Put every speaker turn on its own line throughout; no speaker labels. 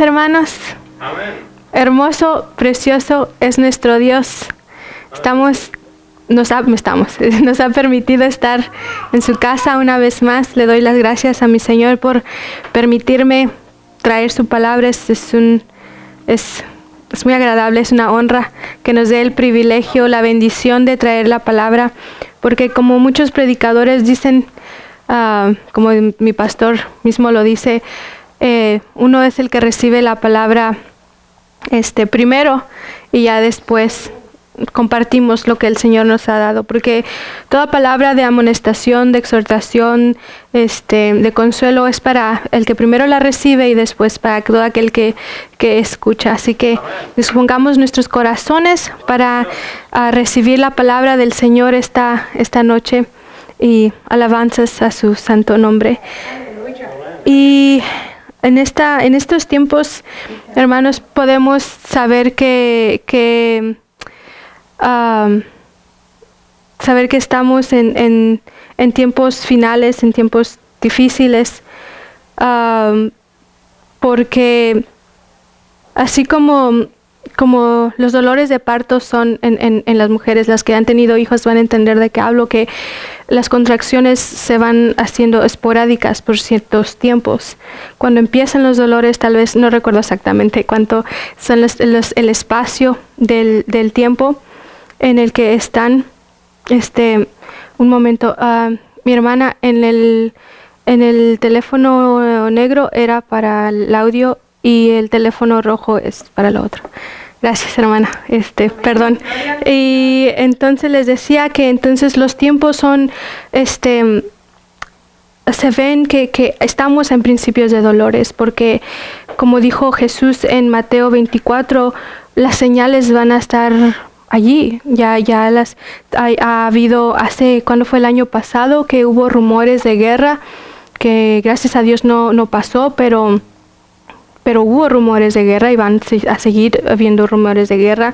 hermanos.
Amén.
Hermoso, precioso es nuestro Dios. Nos ha permitido estar en su casa una vez más. Le doy las gracias a mi Señor por permitirme traer su palabra. Es muy agradable, es una honra que nos dé el privilegio, la bendición de traer la palabra, porque como muchos predicadores dicen, como mi pastor mismo lo dice, uno es el que recibe la palabra primero y ya después compartimos lo que el Señor nos ha dado, porque toda palabra de amonestación, de exhortación, de consuelo es para el que primero la recibe y después para todo aquel que escucha. Así que dispongamos nuestros corazones para recibir la palabra del Señor esta noche, y alabanzas a su santo nombre. Y en estos tiempos, hermanos, podemos saber que estamos en tiempos finales, en tiempos difíciles, porque así como los dolores de parto son en las mujeres, las que han tenido hijos van a entender de qué hablo, que las contracciones se van haciendo esporádicas por ciertos tiempos. Cuando empiezan los dolores, tal vez no recuerdo exactamente cuánto son el espacio del tiempo en el que están. Un momento, mi hermana en el teléfono negro era para el audio y el teléfono rojo es para lo otro. Gracias, hermana. Perdón. Y entonces les decía que entonces los tiempos son, se ven que estamos en principios de dolores, porque como dijo Jesús en Mateo 24, las señales van a estar allí. Ya ha habido, ¿cuándo fue el año pasado? Que hubo rumores de guerra, que gracias a Dios no pasó, pero hubo rumores de guerra y van a seguir habiendo rumores de guerra.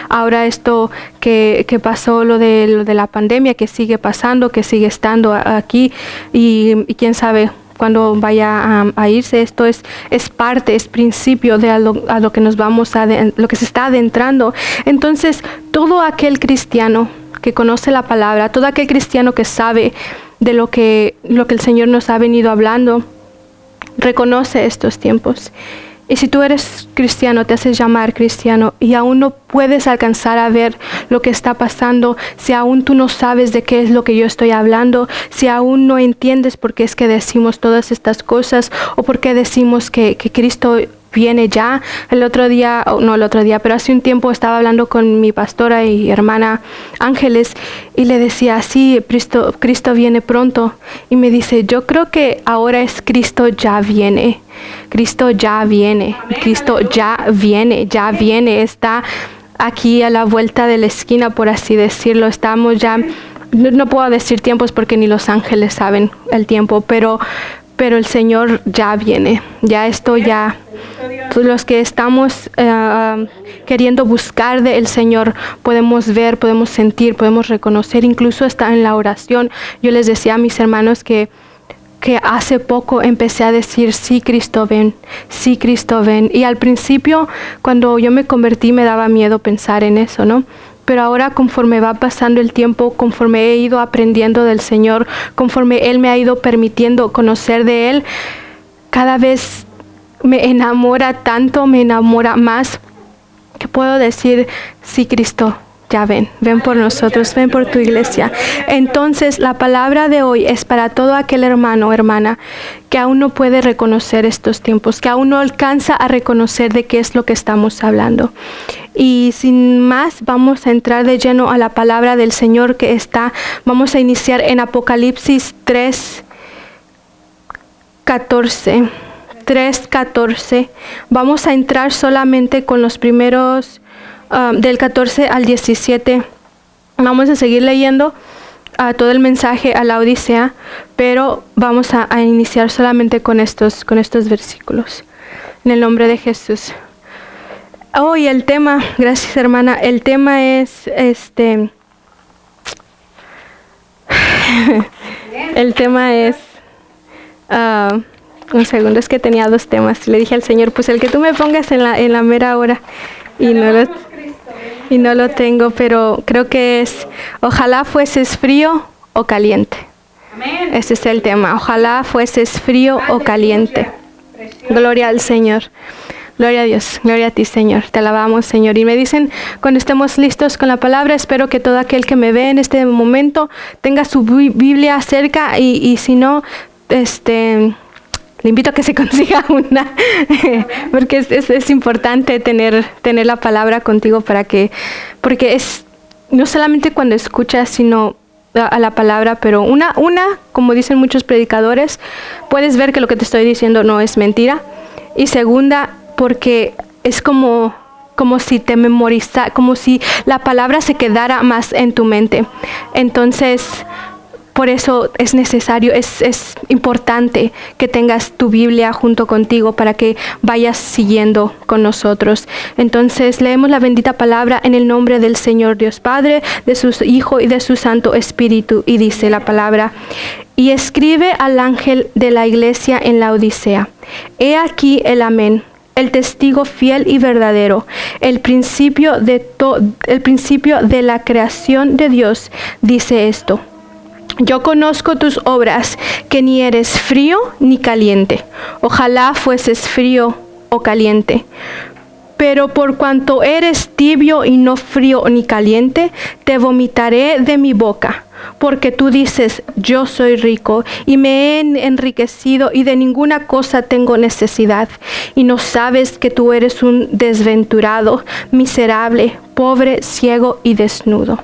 Ahora esto que pasó, lo de la pandemia, que sigue pasando, que sigue estando aquí, y quién sabe cuando vaya a irse. Esto es parte, es principio de a lo que nos vamos lo que se está adentrando. Entonces, todo aquel cristiano que conoce la palabra, todo aquel cristiano que sabe de lo que el Señor nos ha venido hablando, reconoce estos tiempos. Y si tú eres cristiano, te haces llamar cristiano y aún no puedes alcanzar a ver lo que está pasando, si aún tú no sabes de qué es lo que yo estoy hablando, si aún no entiendes por qué es que decimos todas estas cosas o por qué decimos que Cristo viene ya. Pero hace un tiempo estaba hablando con mi pastora y hermana Ángeles y le decía, sí, Cristo viene pronto. Y me dice, yo creo que ahora es Cristo ya viene. Cristo ya viene. Cristo ya viene. Está aquí a la vuelta de la esquina, por así decirlo. Estamos ya, no puedo decir tiempos porque ni los ángeles saben el tiempo, pero el Señor ya viene. Los que estamos queriendo buscar del Señor, podemos ver, podemos sentir, podemos reconocer, incluso está en la oración. Yo les decía a mis hermanos que hace poco empecé a decir, sí, Cristo ven, sí, Cristo ven. Y al principio, cuando yo me convertí, me daba miedo pensar en eso, ¿no? Pero ahora, conforme va pasando el tiempo, conforme he ido aprendiendo del Señor, conforme Él me ha ido permitiendo conocer de Él, cada vez me enamora tanto, me enamora más, que puedo decir, sí, Cristo, ya ven por nosotros, ven por tu iglesia. Entonces, la palabra de hoy es para todo aquel hermano o hermana que aún no puede reconocer estos tiempos, que aún no alcanza a reconocer de qué es lo que estamos hablando. Y sin más, vamos a entrar de lleno a la palabra del Señor vamos a iniciar en Apocalipsis 3:14. Vamos a entrar solamente con los primeros del 14 al 17. Vamos a seguir leyendo todo el mensaje a la Odisea, pero vamos a iniciar solamente con estos versículos. En el nombre de Jesús. Y el tema, gracias hermana, el tema es Un segundo, es que tenía 2 temas. Le dije al Señor, pues el que tú me pongas en la mera hora. Y no lo tengo, pero creo que es, ojalá fueses frío o caliente.
Amén.
Ese es el tema, ojalá fueses frío o caliente. Gloria al Señor. Gloria a Dios, gloria a ti, Señor. Te alabamos, Señor. Y me dicen, cuando estemos listos con la palabra, espero que todo aquel que me ve en este momento tenga su Biblia cerca y si no, le invito a que se consiga una, porque es importante tener la palabra contigo porque es no solamente cuando escuchas, sino a la palabra, pero una, como dicen muchos predicadores, puedes ver que lo que te estoy diciendo no es mentira. Y segunda, porque es como si te memoriza, como si la palabra se quedara más en tu mente. Entonces, por eso es necesario, es importante que tengas tu Biblia junto contigo para que vayas siguiendo con nosotros. Entonces leemos la bendita palabra en el nombre del Señor Dios Padre, de su Hijo y de su Santo Espíritu. Y dice la palabra: y escribe al ángel de la iglesia en la Odisea: he aquí el amén, el testigo fiel y verdadero, el principio de la creación de Dios, dice esto: yo conozco tus obras, que ni eres frío ni caliente. Ojalá fueses frío o caliente. Pero por cuanto eres tibio y no frío ni caliente, te vomitaré de mi boca. Porque tú dices: yo soy rico y me he enriquecido y de ninguna cosa tengo necesidad. Y no sabes que tú eres un desventurado, miserable, pobre, ciego y desnudo.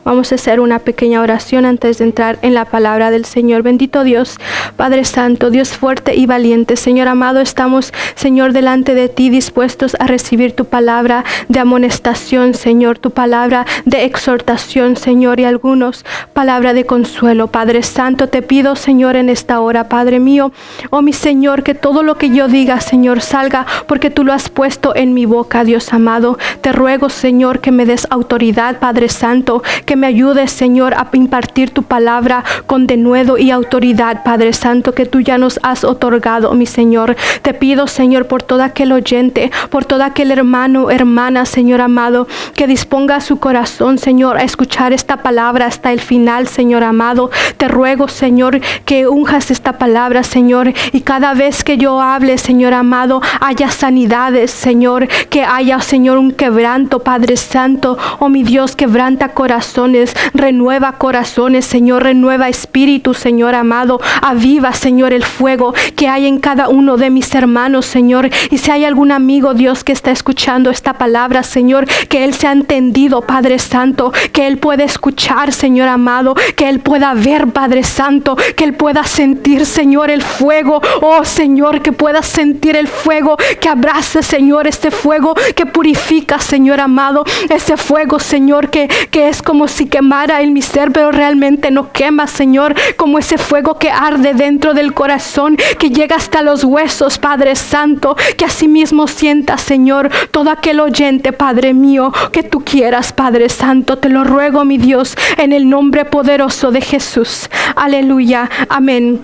Vamos a hacer una pequeña oración antes de entrar en la palabra del Señor. Bendito Dios, Padre Santo, Dios fuerte y valiente, Señor amado, estamos, Señor, delante de ti, dispuestos a recibir tu palabra de amonestación, Señor, tu palabra de exhortación, Señor, y algunos palabra de consuelo. Padre Santo, te pido, Señor, en esta hora, Padre mío, oh mi Señor, que todo lo que yo diga, Señor, salga porque tú lo has puesto en mi boca, Dios amado. Te ruego, Señor, que me des autoridad, Padre Santo, que me ayudes, Señor, a impartir tu palabra con denuedo y autoridad, Padre Santo, que tú ya nos has otorgado, mi Señor. Te pido, Señor, por todo aquel oyente, por todo aquel hermano, hermana, Señor amado, que disponga su corazón, Señor, a escuchar esta palabra hasta el final, Señor amado. Te ruego, Señor, que unjas esta palabra, Señor, y cada vez que yo hable, Señor amado, haya sanidades, Señor, que haya, Señor, un quebranto, Padre Santo. Oh mi Dios, quebranta corazones, renueva corazones, Señor, renueva espíritu, Señor amado. Aviva, Señor, el fuego que hay en cada uno de mis hermanos, Señor. Y si hay algún amigo, Dios, que está escuchando esta palabra, Señor, que él se ha entendido, Padre Santo, que él puede escuchar, Señor amado, que él pueda ver, Padre Santo, que él pueda sentir, Señor, el fuego. Oh Señor, que pueda sentir el fuego, que abrace, Señor, este fuego que purifica, Señor amado, ese fuego, Señor, que es como si quemara en mi ser, pero realmente no quema, Señor, como ese fuego que arde dentro del corazón, que llega hasta los huesos, Padre Santo, que asimismo sienta, Señor, todo aquel oyente, Padre mío, que tú quieras, Padre Santo. Te lo ruego, mi Dios, en el nombre poderoso de Jesús. Aleluya, amén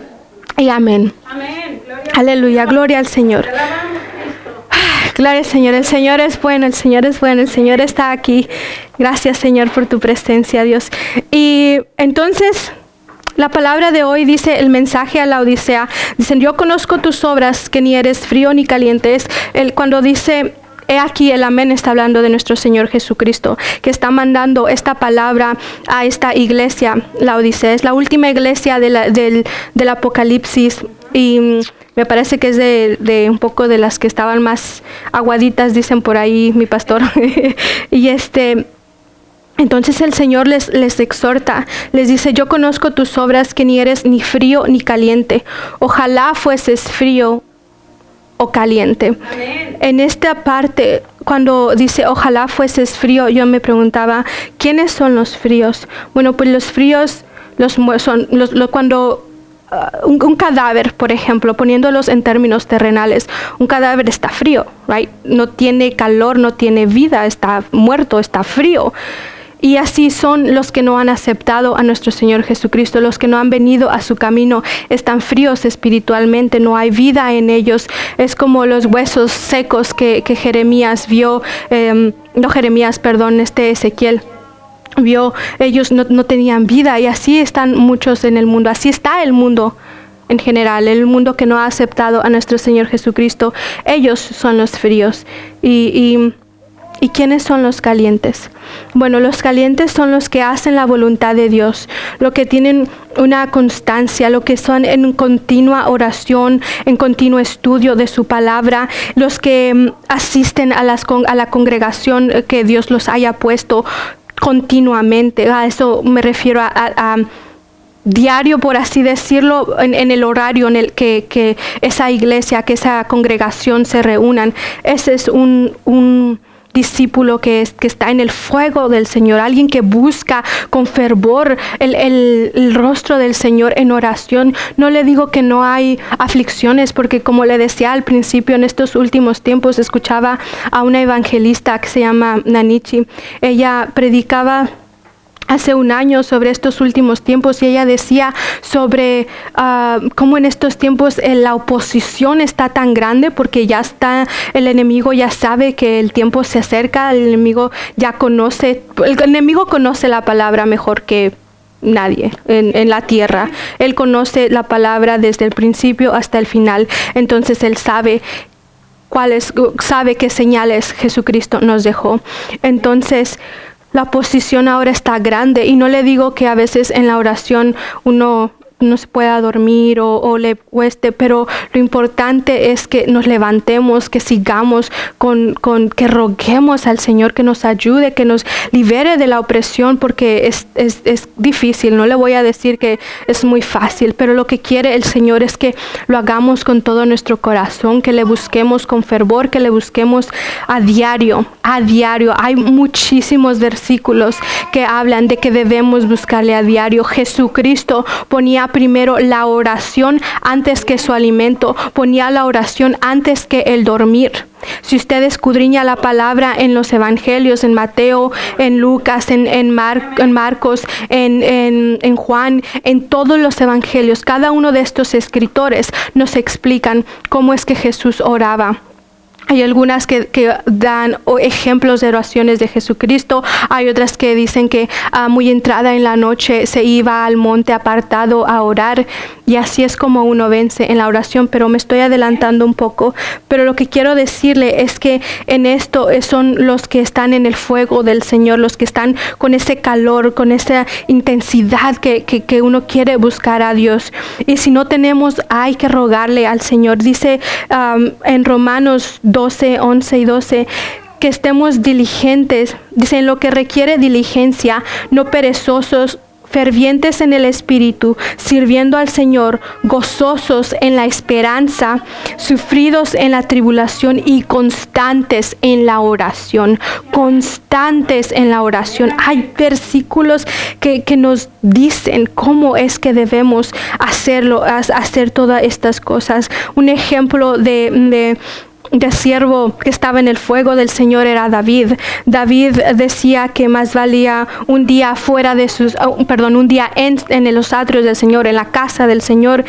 y amén.
Amén.
Aleluya, gloria al Señor. Gloria al Señor. El Señor es bueno, el Señor es bueno, el Señor está aquí. Gracias, Señor, por tu presencia, Dios. Y entonces, la palabra de hoy dice, el mensaje a la Odisea, dicen: yo conozco tus obras, que ni eres frío ni caliente. Es cuando dice: he aquí el amén, está hablando de nuestro Señor Jesucristo, que está mandando esta palabra a esta iglesia, la Odisea. Es la última iglesia del Apocalipsis, y me parece que es de un poco de las que estaban más aguaditas, dicen por ahí mi pastor. Y entonces el Señor les exhorta, les dice: yo conozco tus obras, que ni eres ni frío ni caliente. Ojalá fueses frío o caliente.
Amén.
En esta parte, cuando dice ojalá fueses frío, yo me preguntaba, ¿quiénes son los fríos? Bueno, pues los fríos son cuando un cadáver, por ejemplo, poniéndolos en términos terrenales, un cadáver está frío, right? No tiene calor, no tiene vida, está muerto, está frío. Y así son los que no han aceptado a nuestro Señor Jesucristo, los que no han venido a su camino. Están fríos espiritualmente, no hay vida en ellos. Es como los huesos secos que Jeremías vio, Ezequiel vio. Ellos no tenían vida, y así están muchos en el mundo. Así está el mundo en general, el mundo que no ha aceptado a nuestro Señor Jesucristo. Ellos son los fríos. ¿Y quiénes son los calientes? Bueno, los calientes son los que hacen la voluntad de Dios, los que tienen una constancia, los que son en continua oración, en continuo estudio de su palabra, los que asisten a la congregación que Dios los haya puesto continuamente. A eso me refiero a diario, por así decirlo, en el horario en el que esa iglesia, que esa congregación se reúnan. Ese es un discípulo que está en el fuego del Señor, alguien que busca con fervor el rostro del Señor en oración. No le digo que no hay aflicciones, porque como le decía al principio, en estos últimos tiempos escuchaba a una evangelista que se llama Nanichi. Ella predicaba hace un año sobre estos últimos tiempos, y ella decía sobre cómo en estos tiempos la oposición está tan grande, porque ya está, el enemigo ya sabe que el tiempo se acerca, el enemigo conoce la palabra mejor que nadie en la tierra. Él conoce la palabra desde el principio hasta el final. Entonces él sabe qué señales Jesucristo nos dejó. Entonces la oposición ahora está grande, y no le digo que a veces en la oración uno no se pueda dormir o le cueste, pero lo importante es que nos levantemos, que sigamos que roguemos al Señor que nos ayude, que nos libere de la opresión, porque es difícil. No le voy a decir que es muy fácil, pero lo que quiere el Señor es que lo hagamos con todo nuestro corazón, que le busquemos con fervor, que le busquemos a diario. Hay muchísimos versículos que hablan de que debemos buscarle a diario. Jesucristo ponía primero la oración antes que su alimento, ponía la oración antes que el dormir. Si usted escudriña la palabra en los evangelios, en Mateo, en Lucas, en Marcos, en Juan, en todos los evangelios, cada uno de estos escritores nos explican cómo es que Jesús oraba. Hay algunas que dan ejemplos de oraciones de Jesucristo. Hay otras que dicen que muy entrada en la noche se iba al monte apartado a orar. Y así es como uno vence en la oración. Pero me estoy adelantando un poco. Pero lo que quiero decirle es que en esto son los que están en el fuego del Señor, los que están con ese calor, con esa intensidad que uno quiere buscar a Dios. Y si no tenemos, hay que rogarle al Señor. Dice en Romanos 12, 11 y 12, que estemos diligentes, dice, en lo que requiere diligencia, no perezosos, fervientes en el espíritu, sirviendo al Señor, gozosos en la esperanza, sufridos en la tribulación y constantes en la oración. Constantes en la oración. Hay versículos que nos dicen cómo es que debemos hacer todas estas cosas. Un ejemplo de siervo que estaba en el fuego del Señor era David. David decía que más valía un día en los atrios del Señor, en la casa del Señor,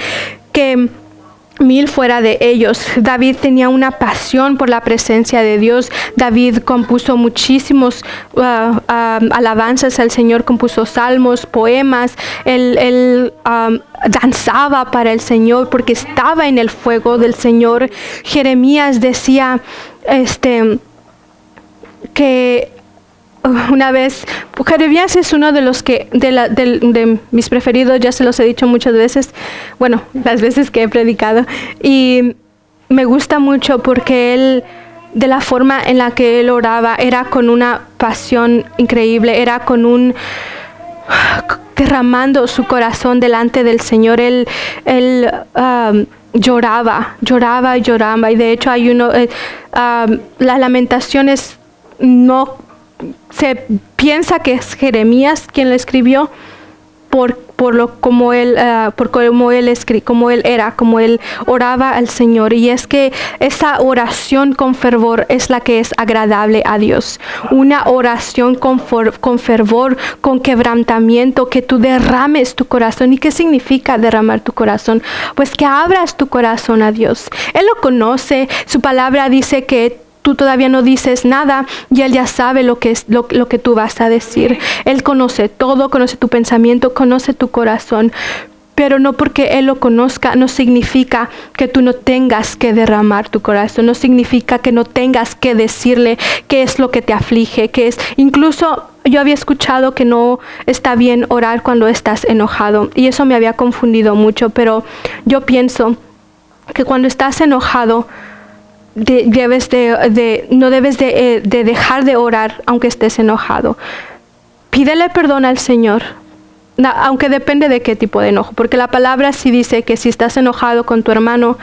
que 1000 fuera de ellos. David tenía una pasión por la presencia de Dios. David compuso muchísimos alabanzas al Señor, compuso salmos, poemas. Él danzaba para el Señor porque estaba en el fuego del Señor. Jeremías decía que una vez, Jeremías es uno de los que de mis preferidos, ya se los he dicho muchas veces, bueno, las veces que he predicado, y me gusta mucho porque él, de la forma en la que él oraba, era con una pasión increíble, era con derramando su corazón delante del Señor. Él lloraba, y de hecho hay las Lamentaciones, no se piensa que es Jeremías quien lo escribió, como él era, como él oraba al Señor. Y es que esa oración con fervor es la que es agradable a Dios. Una oración con fervor, con quebrantamiento, que tú derrames tu corazón. ¿Y qué significa derramar tu corazón? Pues que abras tu corazón a Dios. Él lo conoce. Su palabra dice que tú todavía no dices nada y Él ya sabe lo que tú vas a decir. Él conoce todo, conoce tu pensamiento, conoce tu corazón. Pero no porque Él lo conozca, no significa que tú no tengas que derramar tu corazón. No significa que no tengas que decirle qué es lo que te aflige, qué es. Incluso yo había escuchado que no está bien orar cuando estás enojado. Y eso me había confundido mucho. Pero yo pienso que cuando estás enojado, no debes de dejar de orar aunque estés enojado. Pídele perdón al Señor, aunque depende de qué tipo de enojo, porque la palabra sí dice que si estás enojado con tu hermano,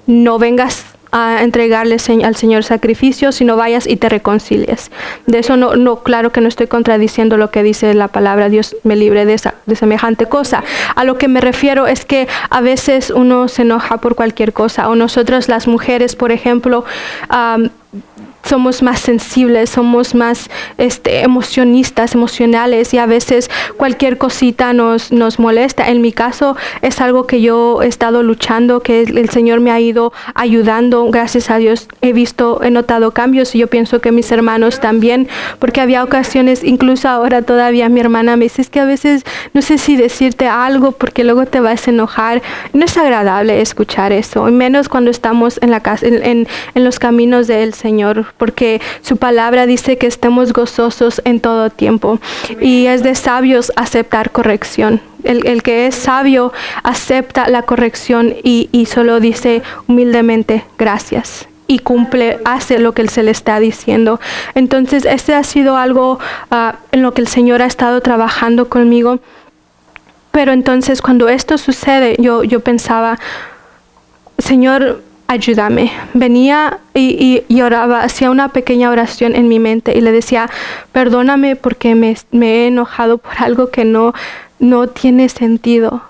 no vengas a entregarle al Señor sacrificio, sino vayas y te reconcilies. De eso claro que no estoy contradiciendo lo que dice la palabra. Dios me libre de semejante cosa. A lo que me refiero es que a veces uno se enoja por cualquier cosa, o nosotras las mujeres, por ejemplo, somos más sensibles, somos más emocionales, y a veces cualquier cosita nos molesta. En mi caso es algo que yo he estado luchando, que el Señor me ha ido ayudando. Gracias a Dios he notado cambios, y yo pienso que mis hermanos también, porque había ocasiones, incluso ahora todavía mi hermana me dice, es que a veces no sé si decirte algo porque luego te vas a enojar. No es agradable escuchar eso, y menos cuando estamos en la casa, en los caminos del Señor, porque su palabra dice que estemos gozosos en todo tiempo. Y es de sabios aceptar corrección. El que es sabio acepta la corrección y solo dice humildemente gracias, y hace lo que se le está diciendo. Entonces este ha sido algo en lo que el Señor ha estado trabajando conmigo. Pero entonces cuando esto sucede, yo pensaba, Señor, ayúdame. Venía y oraba, hacía una pequeña oración en mi mente y le decía, perdóname porque me he enojado por algo que no tiene sentido.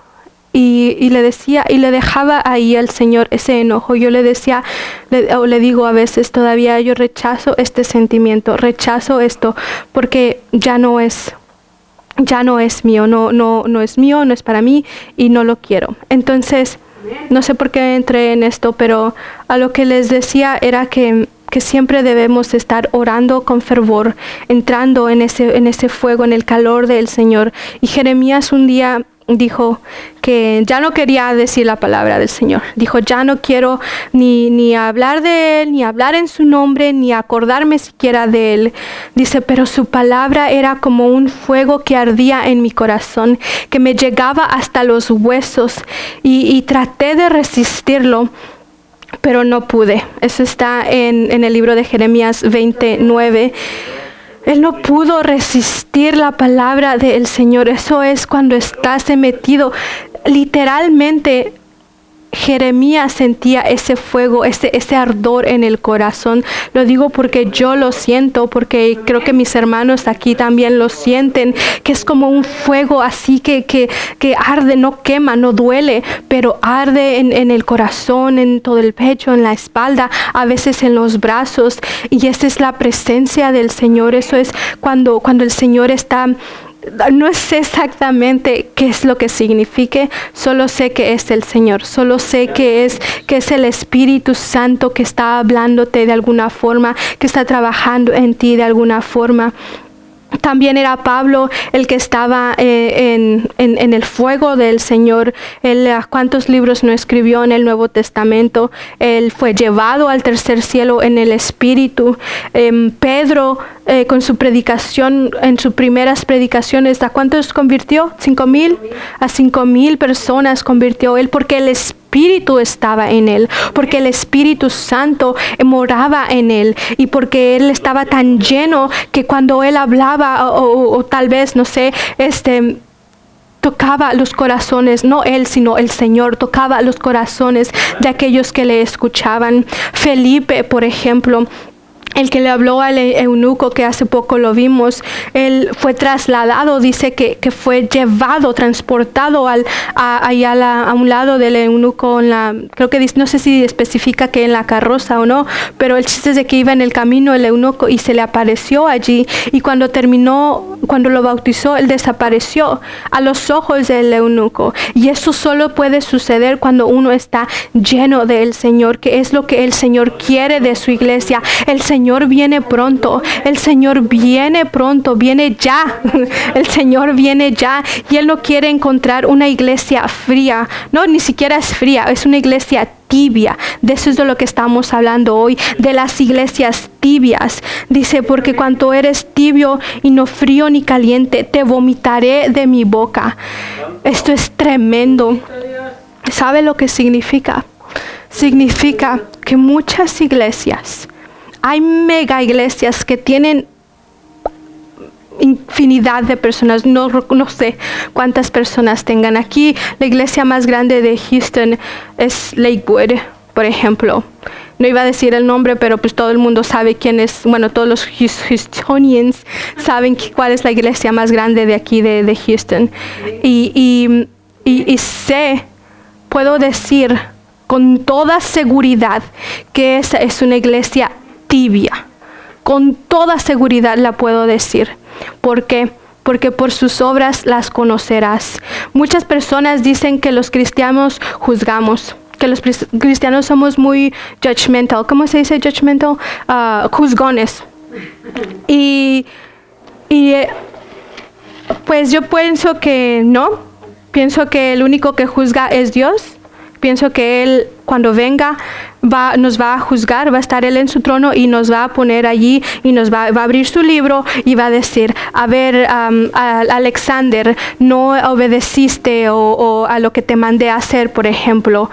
Y le decía, y le dejaba ahí al Señor ese enojo. Yo le decía, le digo a veces todavía, yo rechazo este sentimiento, rechazo esto, porque ya no es mío, no es mío, no es para mí, y no lo quiero. Entonces, no sé por qué entré en esto, pero a lo que les decía era que siempre debemos estar orando con fervor, entrando en ese fuego, en el calor del Señor. Y Jeremías un día dijo que ya no quería decir la palabra del Señor. Dijo, ya no quiero ni hablar de Él, ni hablar en su nombre, ni acordarme siquiera de Él. Dice, pero su palabra era como un fuego que ardía en mi corazón, que me llegaba hasta los huesos, y traté de resistirlo, pero no pude. Eso está en el libro de Jeremías 29. Él no pudo resistir la palabra del Señor. Eso es cuando estás metido. Literalmente, Jeremías sentía ese fuego, ese ardor en el corazón. Lo digo porque yo lo siento, porque creo que mis hermanos aquí también lo sienten, que es como un fuego así que arde, no quema, no duele, pero arde en el corazón, en todo el pecho, en la espalda, a veces en los brazos. Y esa es la presencia del Señor. Eso es cuando el Señor está. No sé exactamente qué es lo que signifique, solo sé que es el Señor, solo sé que es el Espíritu Santo que está hablándote de alguna forma, que está trabajando en ti de alguna forma. También era Pablo el que estaba en el fuego del Señor. Él, ¿cuántos libros no escribió en el Nuevo Testamento? Él fue llevado al tercer cielo en el Espíritu. Pedro, con su predicación, en sus primeras predicaciones, ¿a cuántos convirtió? 5,000. A 5,000 personas convirtió él, porque el Espíritu estaba en él, porque el Espíritu Santo moraba en él, y porque él estaba tan lleno que cuando él hablaba o tal vez, no sé, tocaba los corazones, no él, sino el Señor, tocaba los corazones de aquellos que le escuchaban. Felipe, por ejemplo, el que le habló al eunuco, que hace poco lo vimos, él fue trasladado, dice que fue llevado, transportado a un lado del eunuco, creo que no sé si especifica que en la carroza o no, pero el chiste es de que iba en el camino el eunuco y se le apareció allí, y cuando lo bautizó, él desapareció a los ojos del eunuco. Y eso solo puede suceder cuando uno está lleno del Señor, que es lo que el Señor quiere de su iglesia. El Señor viene pronto, el Señor viene pronto, viene ya, el Señor viene ya, y Él no quiere encontrar una iglesia fría, no, ni siquiera es fría, es una iglesia tibia. De eso es de lo que estamos hablando hoy, de las iglesias tibias. Dice, porque cuanto eres tibio y no frío ni caliente, te vomitaré de mi boca. Esto es tremendo. ¿Sabe lo que significa? Significa que muchas iglesias, hay mega iglesias que tienen infinidad de personas, no sé cuántas personas tengan. Aquí la iglesia más grande de Houston es Lakewood, por ejemplo. No iba a decir el nombre, pero pues todo el mundo sabe quién es. Bueno, todos los Houstonians saben cuál es la iglesia más grande de aquí de Houston. Y puedo decir con toda seguridad que esa es una iglesia tibia. Con toda seguridad la puedo decir. ¿Por qué? Porque por sus obras las conocerás. Muchas personas dicen que los cristianos juzgamos, que los cristianos somos muy judgmental. ¿Cómo se dice judgmental? Juzgones. Y pues yo pienso que no. Pienso que el único que juzga es Dios. Pienso que Él, cuando venga, nos va a juzgar, va a estar Él en su trono y nos va a poner allí y nos va a abrir su libro y va a decir, a ver, Alexander, no obedeciste o a lo que te mandé a hacer, por ejemplo.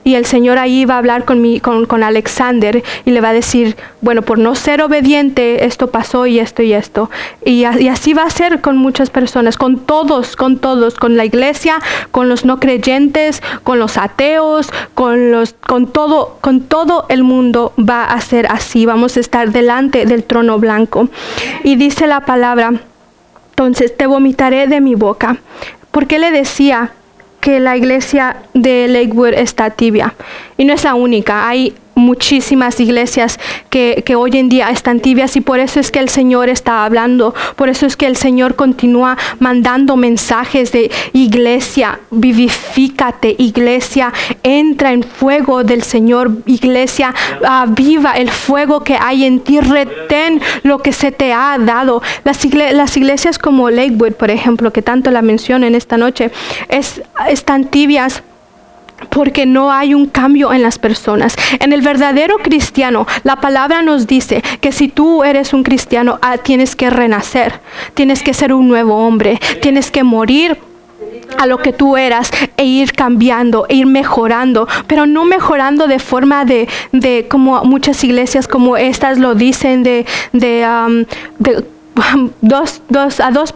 Y el Señor ahí va a hablar con Alexander y le va a decir, bueno, por no ser obediente, esto pasó y esto y esto. Y así va a ser con muchas personas, con todos, con la iglesia, con los no creyentes, con los ateos, con todo el mundo va a ser así. Vamos a estar delante del trono blanco. Y dice la palabra, entonces te vomitaré de mi boca. ¿Por qué le decía que la iglesia de Lakewood está tibia? Y no es la única, hay muchísimas iglesias que hoy en día están tibias, y por eso es que el Señor está hablando, por eso es que el Señor continúa mandando mensajes de iglesia, vivifícate, iglesia, entra en fuego del Señor, iglesia, aviva el fuego que hay en ti, retén lo que se te ha dado. Las iglesias como Lakewood, por ejemplo, que tanto la menciono en esta noche, están tibias porque no hay un cambio en las personas. En el verdadero cristiano, la palabra nos dice que si tú eres un cristiano, tienes que renacer, tienes que ser un nuevo hombre, tienes que morir a lo que tú eras e ir cambiando, e ir mejorando, pero no mejorando de forma de como muchas iglesias como estas lo dicen, a dos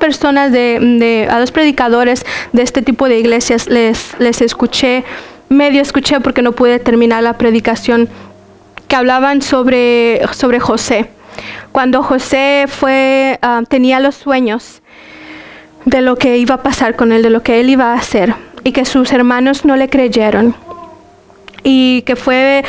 predicadores de este tipo de iglesias les escuché porque no pude terminar la predicación, que hablaban sobre José. Cuando José tenía los sueños de lo que iba a pasar con él, de lo que él iba a hacer, y que sus hermanos no le creyeron, y que fue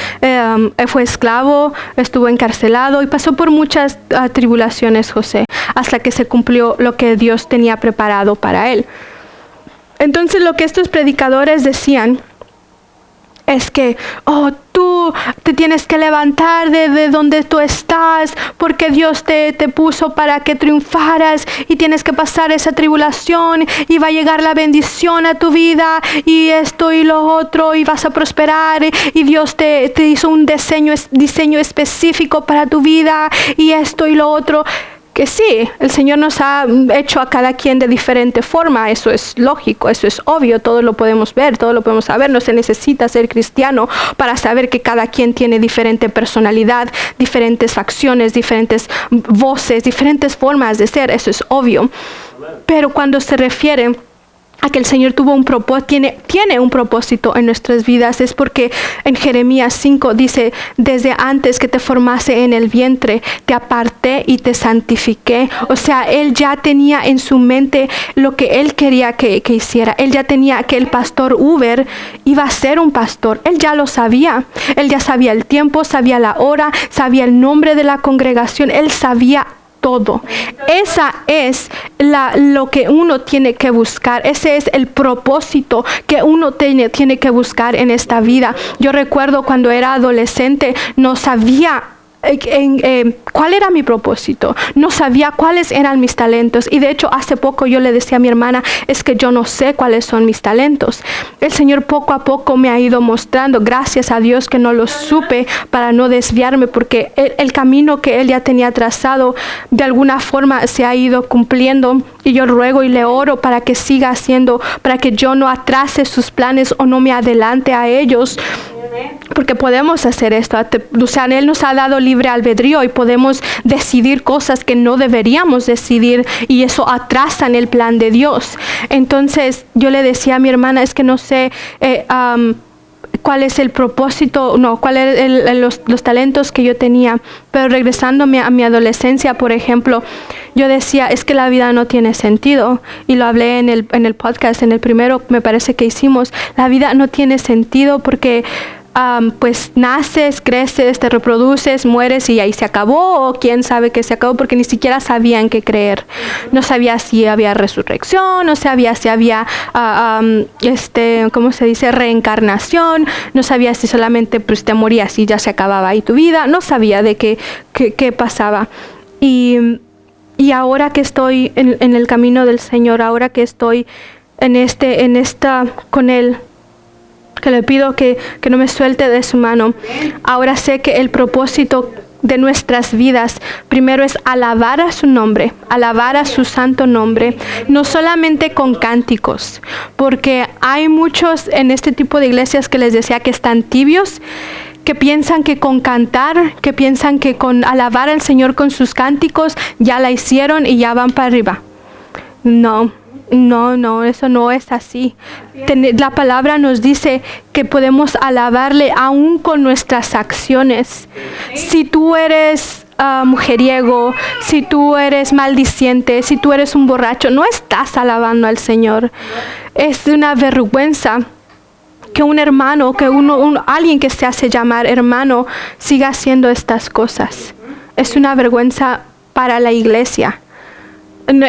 esclavo, estuvo encarcelado y pasó por muchas tribulaciones José, hasta que se cumplió lo que Dios tenía preparado para él. Entonces lo que estos predicadores decían es que, tú te tienes que levantar de donde tú estás, porque Dios te puso para que triunfaras, y tienes que pasar esa tribulación y va a llegar la bendición a tu vida y esto y lo otro, y vas a prosperar, y Dios te hizo un diseño específico para tu vida y esto y lo otro. Que sí, el Señor nos ha hecho a cada quien de diferente forma, eso es lógico, eso es obvio, todo lo podemos ver, todo lo podemos saber. No se necesita ser cristiano para saber que cada quien tiene diferente personalidad, diferentes facciones, diferentes voces, diferentes formas de ser, eso es obvio. Pero cuando se refiere a que el Señor tuvo un propósito, tiene un propósito en nuestras vidas, es porque en Jeremías 5 dice: desde antes que te formase en el vientre, te aparté y te santifiqué. O sea, Él ya tenía en su mente lo que Él quería que hiciera. Él ya tenía que el pastor Uber iba a ser un pastor. Él ya lo sabía. Él ya sabía el tiempo, sabía la hora, sabía el nombre de la congregación. Él sabía todo. Esa es lo que uno tiene que buscar. Ese es el propósito que uno tiene que buscar en esta vida. Yo recuerdo cuando era adolescente, no sabía cuál era mi propósito, no sabía cuáles eran mis talentos, y de hecho hace poco yo le decía a mi hermana: es que yo no sé cuáles son mis talentos. El Señor poco a poco me ha ido mostrando, gracias a Dios que no los supe para no desviarme, porque el camino que Él ya tenía trazado de alguna forma se ha ido cumpliendo, y yo ruego y le oro para que siga haciendo, para que yo no atrase sus planes o no me adelante a ellos. Porque podemos hacer esto. O sea, Él nos ha dado libre albedrío y podemos decidir cosas que no deberíamos decidir, y eso atrasa en el plan de Dios. Entonces yo le decía a mi hermana: es que no sé cuál es el propósito, cuáles los talentos que yo tenía. Pero regresándome a mi adolescencia, por ejemplo, yo decía: es que la vida no tiene sentido, y lo hablé en el podcast, en el primero me parece que hicimos. La vida no tiene sentido porque pues naces, creces, te reproduces, mueres y ahí se acabó, o quién sabe que se acabó, porque ni siquiera sabían qué creer. No sabía si había resurrección, no sabía si había ¿cómo se dice? Reencarnación, no sabía si solamente pues te morías y ya se acababa ahí tu vida, no sabía de qué pasaba. Y ahora que estoy en el camino del Señor, ahora que estoy en esta con Él, que le pido que no me suelte de su mano, ahora sé que el propósito de nuestras vidas primero es alabar a su nombre, alabar a su santo nombre, no solamente con cánticos, porque hay muchos en este tipo de iglesias que les decía que están tibios, que piensan que con cantar, que piensan que con alabar al Señor con sus cánticos ya la hicieron y ya van para arriba. No, eso no es así. La palabra nos dice que podemos alabarle aún con nuestras acciones. Si tú eres mujeriego, si tú eres maldiciente, si tú eres un borracho, no estás alabando al Señor. Es una vergüenza que un hermano, que alguien que se hace llamar hermano, siga haciendo estas cosas. Es una vergüenza para la iglesia.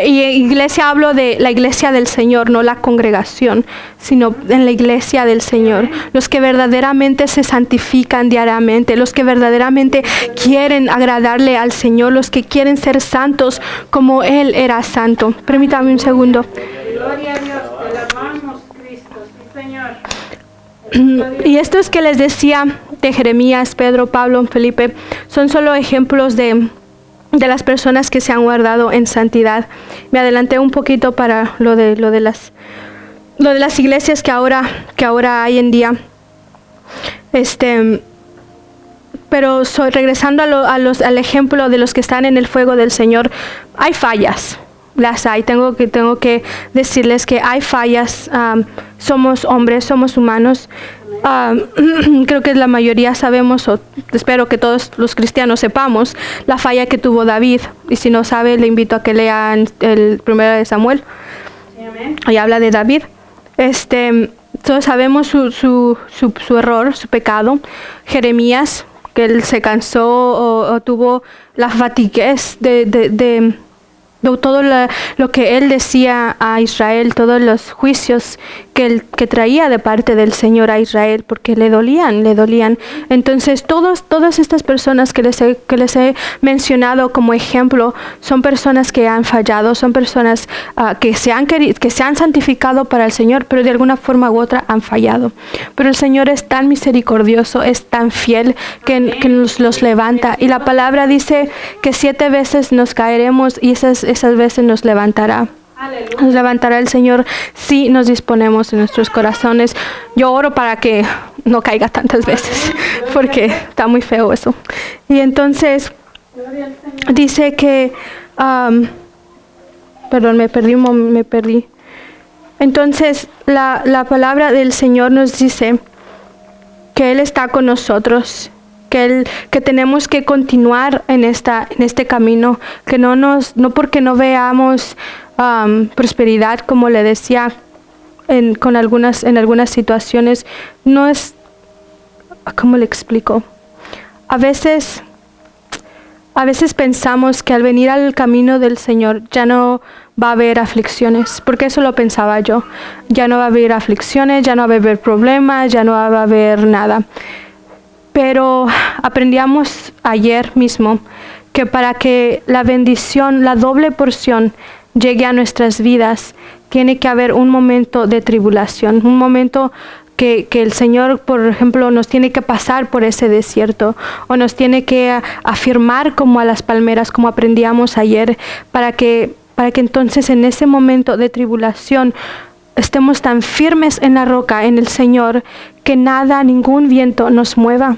Y iglesia, hablo de la iglesia del Señor, no la congregación, sino en la iglesia del Señor. Los que verdaderamente se santifican diariamente, los que verdaderamente quieren agradarle al Señor, los que quieren ser santos como Él era santo. Permítame un segundo.
Gloria a Dios, te alabamos, Cristo, sí, Señor.
Y estos que les decía de Jeremías, Pedro, Pablo, Felipe, son solo ejemplos de las personas que se han guardado en santidad. Me adelanté un poquito para lo de las iglesias que ahora hay en día. Pero regresando al ejemplo de los que están en el fuego del Señor, hay fallas. Las hay. Tengo que decirles que hay fallas. Somos hombres, somos humanos. Creo que la mayoría sabemos, o espero que todos los cristianos sepamos, la falla que tuvo David. Y si no sabe, le invito a que lean el 1 de Samuel. Ahí habla de David. Todos sabemos su error, su pecado. Jeremías, que él se cansó o tuvo la fatiguez de todo lo que él decía a Israel, todos los juicios que traía de parte del Señor a Israel, porque le dolían. Entonces todas estas personas que les he mencionado como ejemplo son personas que han fallado, son personas que se han santificado para el Señor, pero de alguna forma u otra han fallado. Pero el Señor es tan misericordioso, es tan fiel que nos los levanta, y la palabra dice que 7 veces nos caeremos y esas veces nos levantará.
Aleluya.
Nos levantará el Señor si nos disponemos en nuestros corazones. Yo oro para que no caiga tantas veces, porque está muy feo eso. Y entonces dice que, perdón, me perdí. Entonces la palabra del Señor nos dice que Él está con nosotros, que tenemos que continuar en este camino, que no porque no veamos prosperidad, como le decía, en algunas situaciones, no es, ¿cómo le explico? A veces pensamos que al venir al camino del Señor ya no va a haber aflicciones, porque eso lo pensaba yo. Ya no va a haber aflicciones, ya no va a haber problemas, ya no va a haber nada. Pero aprendíamos ayer mismo que para que la bendición, la doble porción, llegue a nuestras vidas, tiene que haber un momento de tribulación, un momento que el Señor, por ejemplo, nos tiene que pasar por ese desierto, o nos tiene que afirmar como a las palmeras, como aprendíamos ayer, para que entonces en ese momento de tribulación estemos tan firmes en la roca, en el Señor, que nada, ningún viento nos mueva.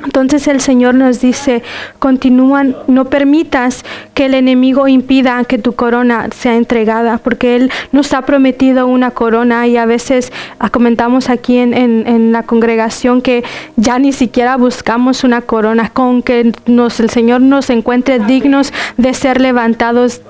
Entonces el Señor nos dice, continúan, no permitas que el enemigo impida que tu corona sea entregada, porque Él nos ha prometido una corona, y a veces comentamos aquí en la congregación que ya ni siquiera buscamos una corona, con que el Señor nos encuentre dignos de ser levantados.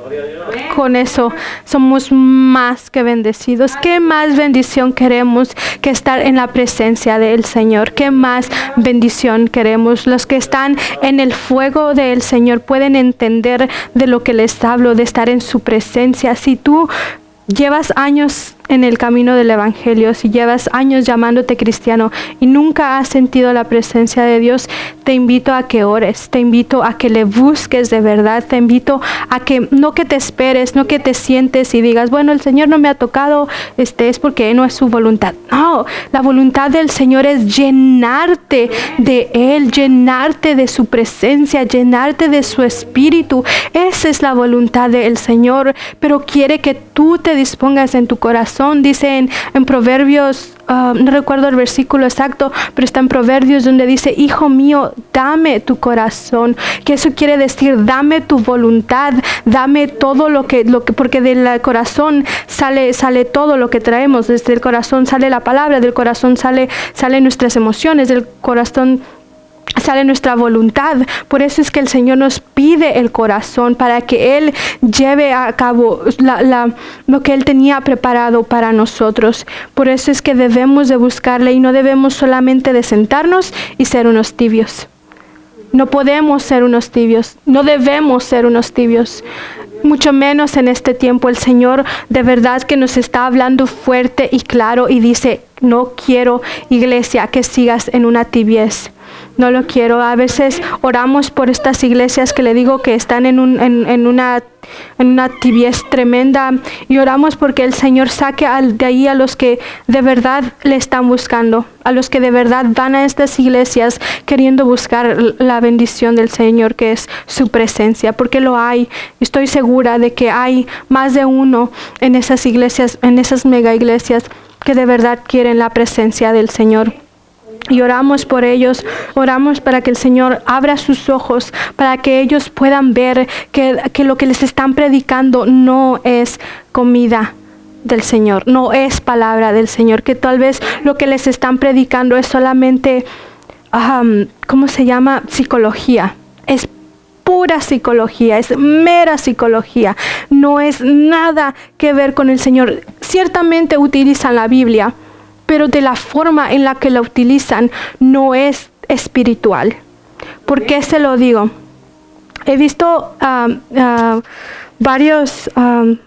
Con eso somos más que bendecidos. ¿Qué más bendición queremos que estar en la presencia del Señor? ¿Qué más bendición queremos? Los que están en el fuego del Señor pueden entender de lo que les hablo, de estar en su presencia. Si tú llevas años en el camino del Evangelio, si llevas años llamándote cristiano y nunca has sentido la presencia de Dios, te invito a que ores, te invito a que le busques de verdad, te invito a que no que te esperes, no que te sientes y digas, bueno, el Señor no me ha tocado, es porque no es su voluntad. No, la voluntad del Señor es llenarte de Él, llenarte de su presencia, llenarte de su espíritu. Esa es la voluntad del Señor, pero quiere que tú te dispongas en tu corazón. Dice en Proverbios, no recuerdo el versículo exacto, pero está en Proverbios donde dice, hijo mío, dame tu corazón. Que eso quiere decir, dame tu voluntad, dame todo lo que porque del corazón sale todo lo que traemos. Desde el corazón sale la palabra, del corazón sale nuestras emociones, del corazón sale nuestra voluntad. Por eso es que el Señor nos pide el corazón, para que Él lleve a cabo lo que Él tenía preparado para nosotros. Por eso es que debemos de buscarle, y no debemos solamente de sentarnos y ser unos tibios. No podemos ser unos tibios, no debemos ser unos tibios. Mucho menos en este tiempo. El Señor de verdad que nos está hablando fuerte y claro, y dice, no quiero, iglesia, que sigas en una tibiez. No lo quiero. A veces oramos por estas iglesias que le digo que están en una tibiez tremenda, y oramos porque el Señor saque de ahí a los que de verdad le están buscando, a los que de verdad van a estas iglesias queriendo buscar la bendición del Señor, que es su presencia, porque lo hay. Estoy segura de que hay más de uno en esas iglesias, en esas mega iglesias, que de verdad quieren la presencia del Señor. Y oramos por ellos, oramos para que el Señor abra sus ojos, para que ellos puedan ver que lo que les están predicando no es comida del Señor, no es palabra del Señor, que tal vez lo que les están predicando es solamente, ¿cómo se llama? Psicología. Es pura psicología, es mera psicología, no es nada que ver con el Señor. Ciertamente utilizan la Biblia, pero de la forma en la que la utilizan no es espiritual. ¿Por qué se lo digo? He visto varios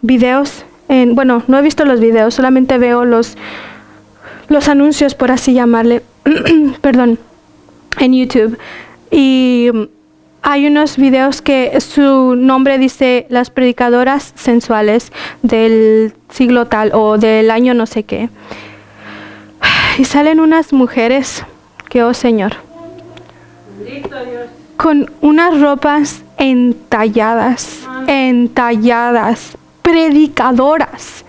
videos, no he visto los videos, solamente veo los anuncios, por así llamarle, perdón, en YouTube. Y hay unos videos que su nombre dice las predicadoras sensuales del siglo tal o del año no sé qué. Y salen unas mujeres que, oh Señor, con unas ropas entalladas, predicadoras,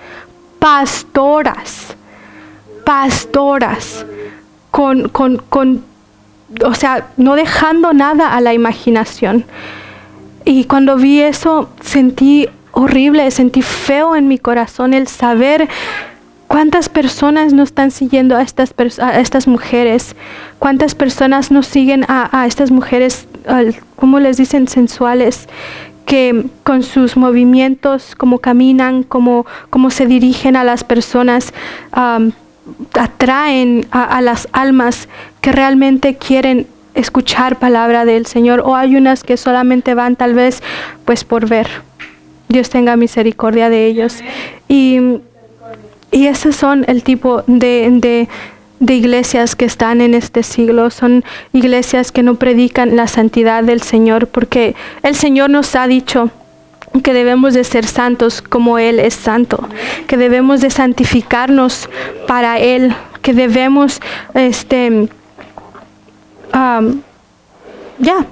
pastoras, o sea, no dejando nada a la imaginación. Y cuando vi eso, sentí horrible, sentí feo en mi corazón el saber ¿Cuántas personas no están siguiendo a estas mujeres? ¿Cuántas personas no siguen a estas mujeres, cómo les dicen, sensuales? Que con sus movimientos, cómo caminan, cómo se dirigen a las personas, atraen a las almas que realmente quieren escuchar palabra del Señor. O hay unas que solamente van tal vez pues por ver. Dios tenga misericordia de ellos. Y esos son el tipo de iglesias que están en este siglo. Son iglesias que no predican la santidad del Señor, porque el Señor nos ha dicho que debemos de ser santos como Él es santo, que debemos de santificarnos para Él, que debemos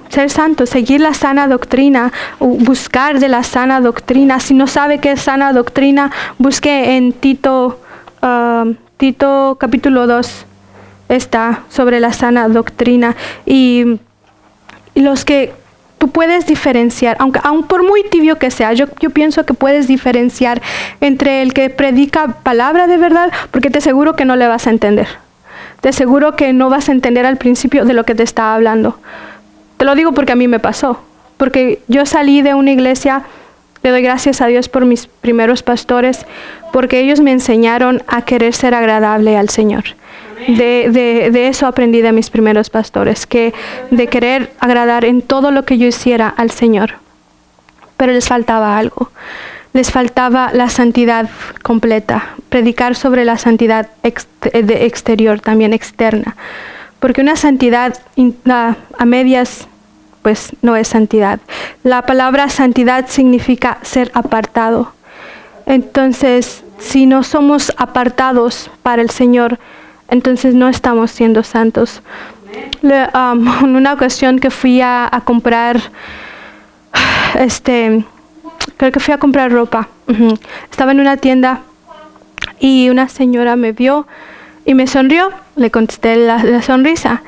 ser santos, seguir la sana doctrina, buscar de la sana doctrina. Si no sabe qué es sana doctrina, busque en Tito capítulo 2, está sobre la sana doctrina. Y los que tú puedes diferenciar, aun por muy tibio que sea, yo pienso que puedes diferenciar entre el que predica palabra de verdad, porque te aseguro que no le vas a entender. Te aseguro que no vas a entender al principio de lo que te está hablando. Te lo digo porque a mí me pasó. Porque yo salí de una iglesia, le doy gracias a Dios por mis primeros pastores, porque ellos me enseñaron a querer ser agradable al Señor. De eso aprendí de mis primeros pastores, que de querer agradar en todo lo que yo hiciera al Señor. Pero les faltaba algo. Les faltaba la santidad completa, predicar sobre la santidad exterior, también externa. Porque una santidad a medias, pues no es santidad. La palabra santidad significa ser apartado. Entonces, si no somos apartados para el Señor, entonces no estamos siendo santos. En una ocasión que fui a comprar, creo que fui a comprar ropa. Estaba en una tienda y una señora me vio y me sonrió. Le contesté la sonrisa.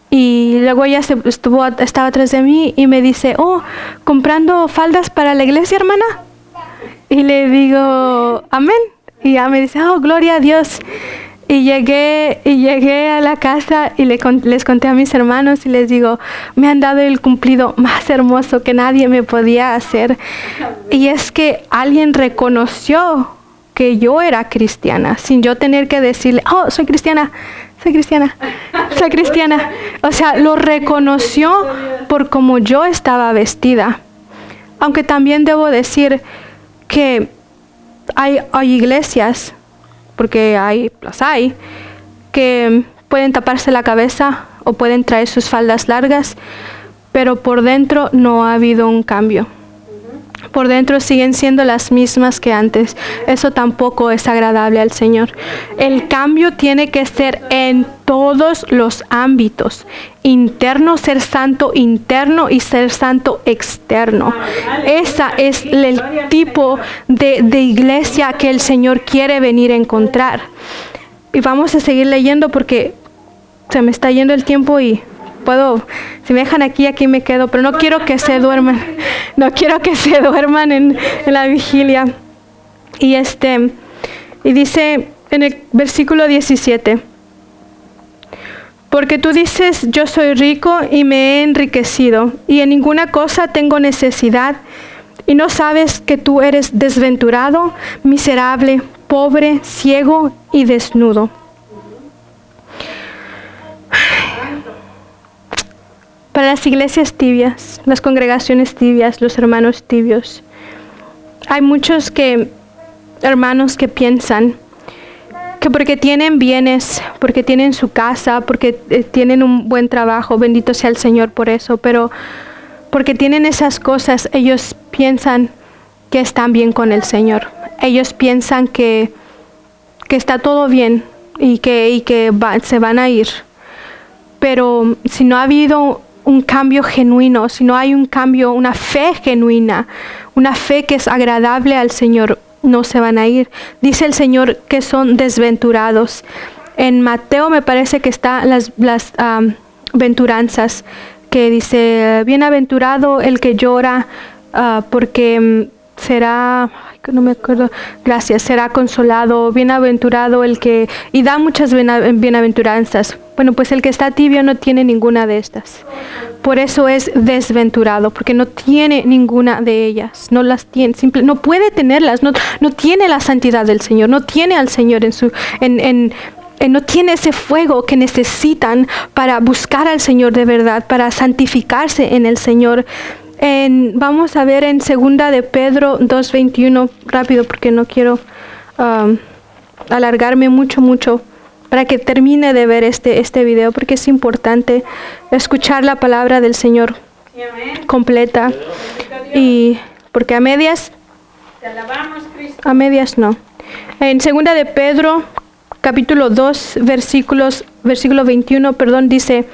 Y luego ella estaba atrás de mí y me dice, ¿comprando faldas para la iglesia, hermana? Y le digo, amén. Y ella me dice, gloria a Dios. Y llegué a la casa y les conté a mis hermanos y les digo, me han dado el cumplido más hermoso que nadie me podía hacer. Y es que alguien reconoció que yo era cristiana, sin yo tener que decirle, soy cristiana. O sea, lo reconoció por cómo yo estaba vestida. Aunque también debo decir que hay iglesias, porque hay, que pueden taparse la cabeza o pueden traer sus faldas largas, pero por dentro no ha habido un cambio. Por dentro siguen siendo las mismas que antes. Eso tampoco es agradable al Señor. El cambio tiene que ser en todos los ámbitos. Interno, ser santo interno, y ser santo externo. Esa es el tipo de iglesia que el Señor quiere venir a encontrar. Y vamos a seguir leyendo porque se me está yendo el tiempo y si me dejan aquí me quedo, pero no quiero que se duerman. No quiero que se duerman en la vigilia. Y dice en el versículo 17, porque tú dices, yo soy rico y me he enriquecido, y en ninguna cosa tengo necesidad, y no sabes que tú eres desventurado, miserable, pobre, ciego y desnudo. Para las iglesias tibias, las congregaciones tibias, los hermanos tibios, hay muchos hermanos que piensan que porque tienen bienes, porque tienen su casa, porque tienen un buen trabajo, bendito sea el Señor por eso, pero porque tienen esas cosas, ellos piensan que están bien con el Señor. Ellos piensan que está todo bien y que se van a ir. Pero si no ha habido un cambio genuino, si no hay un cambio, una fe genuina, una fe que es agradable al Señor, no se van a ir. Dice el Señor que son desventurados. En Mateo me parece que están las venturanzas, que dice, bienaventurado el que llora, porque será, que no me acuerdo. Gracias, será consolado, bienaventurado el que, y da muchas bienaventuranzas. Bueno, pues el que está tibio no tiene ninguna de estas. Por eso es desventurado, porque no tiene ninguna de ellas. No las tiene, no puede tenerlas, no tiene la santidad del Señor, no tiene al Señor no tiene ese fuego que necesitan para buscar al Señor de verdad, para santificarse en el Señor. Vamos a ver en 2 de Pedro 2:21, rápido porque no quiero alargarme mucho para que termine de ver este video, porque es importante escuchar la palabra del Señor completa, y porque a medias no. En 2 de Pedro capítulo 2 versículo 21, dice: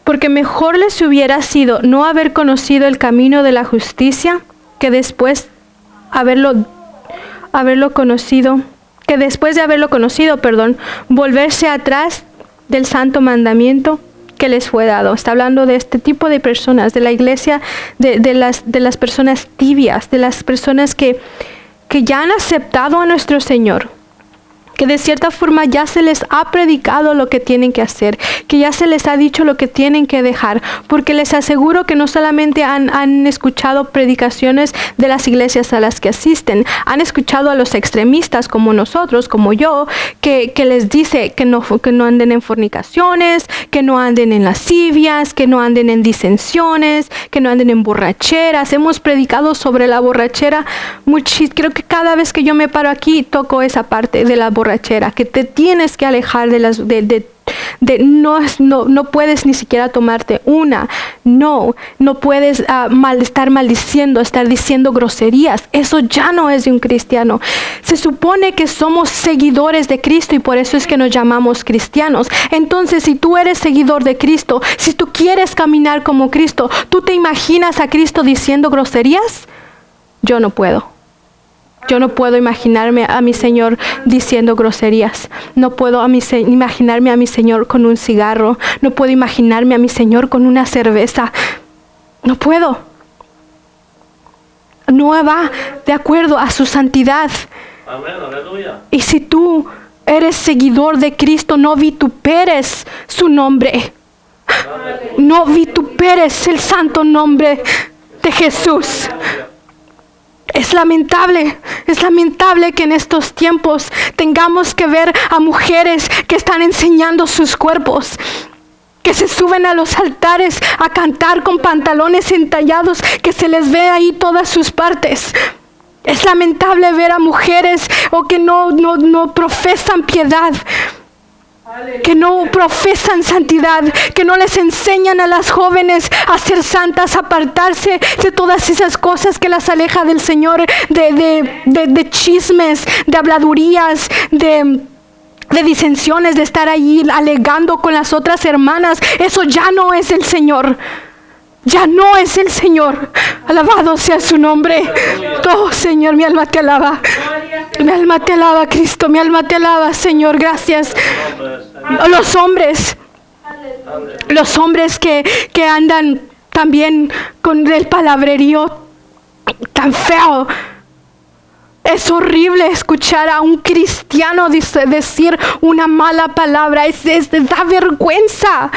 porque mejor les hubiera sido no haber conocido el camino de la justicia, que después de haberlo conocido, volverse atrás del santo mandamiento que les fue dado. Está hablando de este tipo de personas, de la iglesia, de las personas tibias, de las personas que ya han aceptado a nuestro Señor, que de cierta forma ya se les ha predicado lo que tienen que hacer, que ya se les ha dicho lo que tienen que dejar, porque les aseguro que no solamente han escuchado predicaciones de las iglesias a las que asisten, han escuchado a los extremistas como nosotros, como yo, que les dice que no anden en fornicaciones, que no anden en lascivias, que no anden en disensiones, que no anden en borracheras. Hemos predicado sobre la borrachera creo que cada vez que yo me paro aquí toco esa parte de la borrachera, que te tienes que alejar no puedes ni siquiera tomarte una, no puedes estar maldiciendo, estar diciendo groserías. Eso ya no es de un cristiano. Se supone que somos seguidores de Cristo y por eso es que nos llamamos cristianos. Entonces, si tú eres seguidor de Cristo, si tú quieres caminar como Cristo, ¿tú te imaginas a Cristo diciendo groserías? Yo no puedo. Yo no puedo imaginarme a mi Señor diciendo groserías. No puedo imaginarme a mi Señor con un cigarro. No puedo imaginarme a mi Señor con una cerveza. No puedo. No va de acuerdo a su santidad.
Amén, aleluya.
Y si tú eres seguidor de Cristo, no vituperes su nombre. No vituperes el santo nombre de Jesús. Es lamentable que en estos tiempos tengamos que ver a mujeres que están enseñando sus cuerpos, que se suben a los altares a cantar con pantalones entallados, que se les ve ahí todas sus partes. Es lamentable ver a mujeres que no profesan piedad, que no profesan santidad, que no les enseñan a las jóvenes a ser santas, a apartarse de todas esas cosas que las aleja del Señor, de chismes, de habladurías, de disensiones, de estar ahí alegando con las otras hermanas. Eso ya no es el Señor. Ya no es el Señor. Alabado sea su nombre. Oh Señor, mi alma te alaba. Mi alma te alaba, Cristo. Mi alma te alaba, Señor. Gracias. Los hombres que andan también con el palabrerío tan feo. Es horrible escuchar a un cristiano decir una mala palabra. Da vergüenza.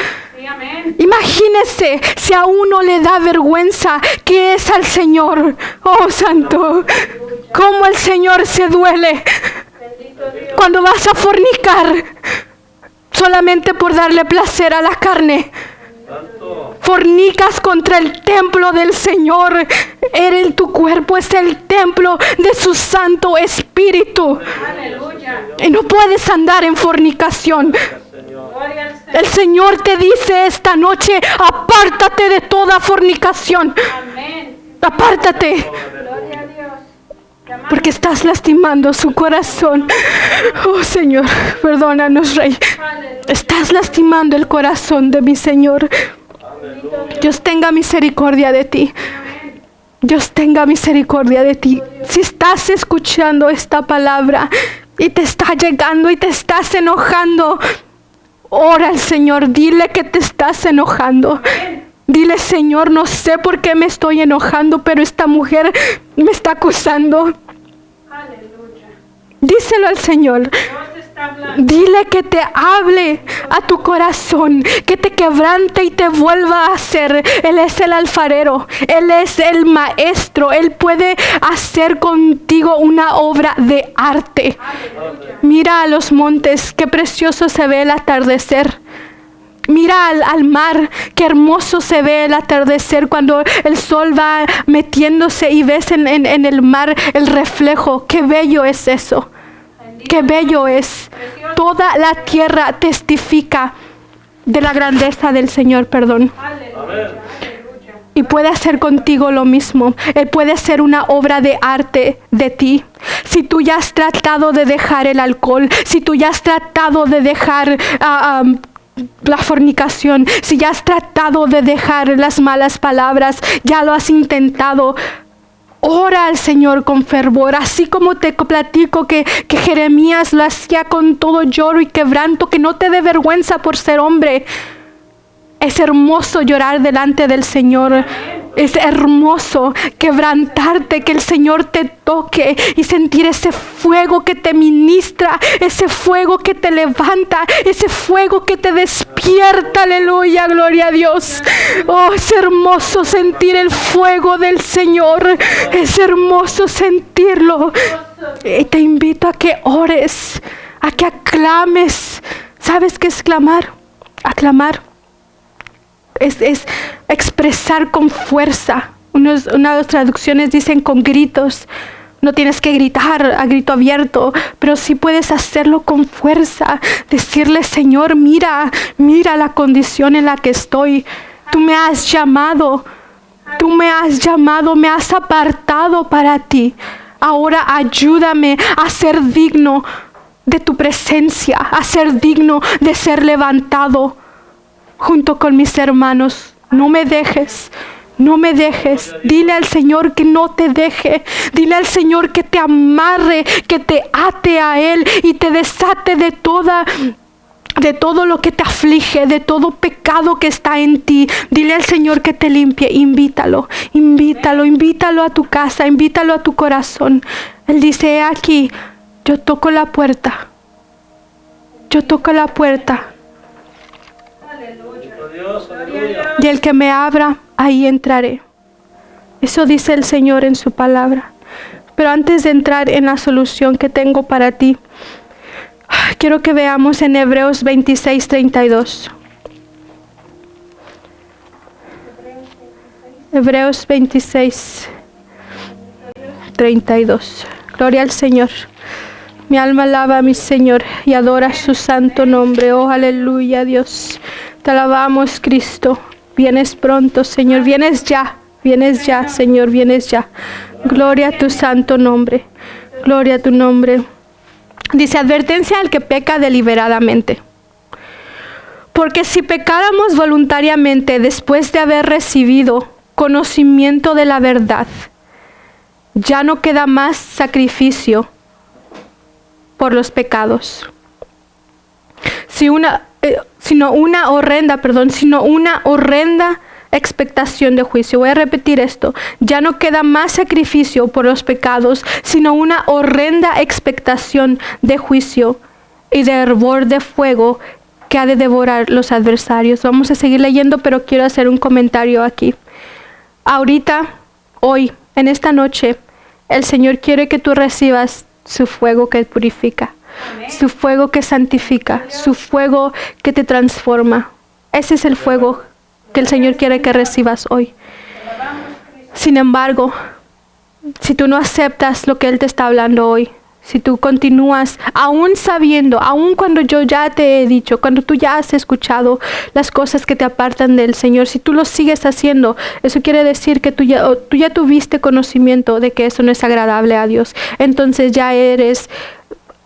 Imagínese si a uno le da vergüenza, ¿qué es al Señor? Oh Santo, cómo el Señor se duele cuando vas a fornicar solamente por darle placer a la carne. Fornicas contra el templo del Señor. Tu cuerpo es el templo de su Santo Espíritu. Y no puedes andar en fornicación. El Señor te dice esta noche: apártate de toda fornicación. Apártate. Porque estás lastimando su corazón. Oh Señor, perdónanos, Rey. Estás lastimando el corazón de mi Señor. Dios tenga misericordia de ti. Dios tenga misericordia de ti. Si estás escuchando esta palabra y te está llegando y te estás enojando, ora al Señor, dile que te estás enojando. Dile, Señor, no sé por qué me estoy enojando, pero esta mujer me está acusando.
Aleluya.
Díselo al Señor.
Dios está hablando.
Dile que te hable a tu corazón, que te quebrante y te vuelva a hacer. Él es el alfarero, Él es el maestro. Él puede hacer contigo una obra de arte.
Aleluya.
Mira a los montes, qué precioso se ve el atardecer. Mira al mar, qué hermoso se ve el atardecer cuando el sol va metiéndose y ves en el mar el reflejo. Qué bello es eso. Qué bello es. Toda la tierra testifica de la grandeza del Señor, perdón.
Aleluya.
Amén.
Aleluya.
Y puede hacer contigo lo mismo. Él puede hacer una obra de arte de ti. Si tú ya has tratado de dejar el alcohol, si tú ya has tratado de dejar la fornicación, si ya has tratado de dejar las malas palabras, ya lo has intentado, ora al Señor con fervor, así como te platico que Jeremías lo hacía con todo lloro y quebranto, que no te dé vergüenza por ser hombre. Es hermoso llorar delante del Señor. Es hermoso quebrantarte, que el Señor te toque y sentir ese fuego que te ministra, ese fuego que te levanta, ese fuego que te despierta. Aleluya, gloria a Dios. Oh, es hermoso sentir el fuego del Señor. Es hermoso sentirlo. Y te invito a que ores, a que aclames. ¿Sabes qué es clamar? Aclamar es expresar con fuerza. Una de las traducciones dicen con gritos. No tienes que gritar a grito abierto, pero sí puedes hacerlo con fuerza. Decirle, Señor, mira la condición en la que estoy. Tú me has llamado, me has apartado para ti. Ahora ayúdame a ser digno de tu presencia, a ser digno de ser levantado junto con mis hermanos. No me dejes. No me dejes. Dile al Señor que no te deje. Dile al Señor que te amarre, que te ate a Él y te desate de todo lo que te aflige, de todo pecado que está en ti. Dile al Señor que te limpie. Invítalo a tu casa, invítalo a tu corazón. Él dice, he aquí, yo toco la puerta.
Dios, aleluya.
Y el que me abra, ahí entraré. Eso dice el Señor en su palabra. Pero antes de entrar en la solución que tengo para ti, quiero que veamos en Hebreos 26:32. Hebreos 26:32. Gloria al Señor. Mi alma alaba a mi Señor y adora su santo nombre. Oh, aleluya, Dios. Te alabamos, Cristo. Vienes pronto, Señor. Vienes ya, Señor. Vienes ya. Gloria a tu santo nombre. Gloria a tu nombre. Dice, advertencia al que peca deliberadamente. Porque si pecáramos voluntariamente después de haber recibido conocimiento de la verdad, ya no queda más sacrificio por los pecados, sino una horrenda expectación de juicio. Voy a repetir esto. Ya no queda más sacrificio por los pecados, sino una horrenda expectación de juicio y de hervor de fuego que ha de devorar los adversarios. Vamos a seguir leyendo, pero quiero hacer un comentario aquí. Ahorita, hoy, en esta noche, el Señor quiere que tú recibas su fuego que purifica, su fuego que santifica, su fuego que te transforma. Ese es el fuego que el Señor quiere que recibas hoy. Sin embargo, si tú no aceptas lo que Él te está hablando hoy, si tú continúas aún sabiendo, aún cuando yo ya te he dicho, cuando tú ya has escuchado las cosas que te apartan del Señor, si tú lo sigues haciendo, eso quiere decir que tú ya tuviste conocimiento de que eso no es agradable a Dios. Entonces ya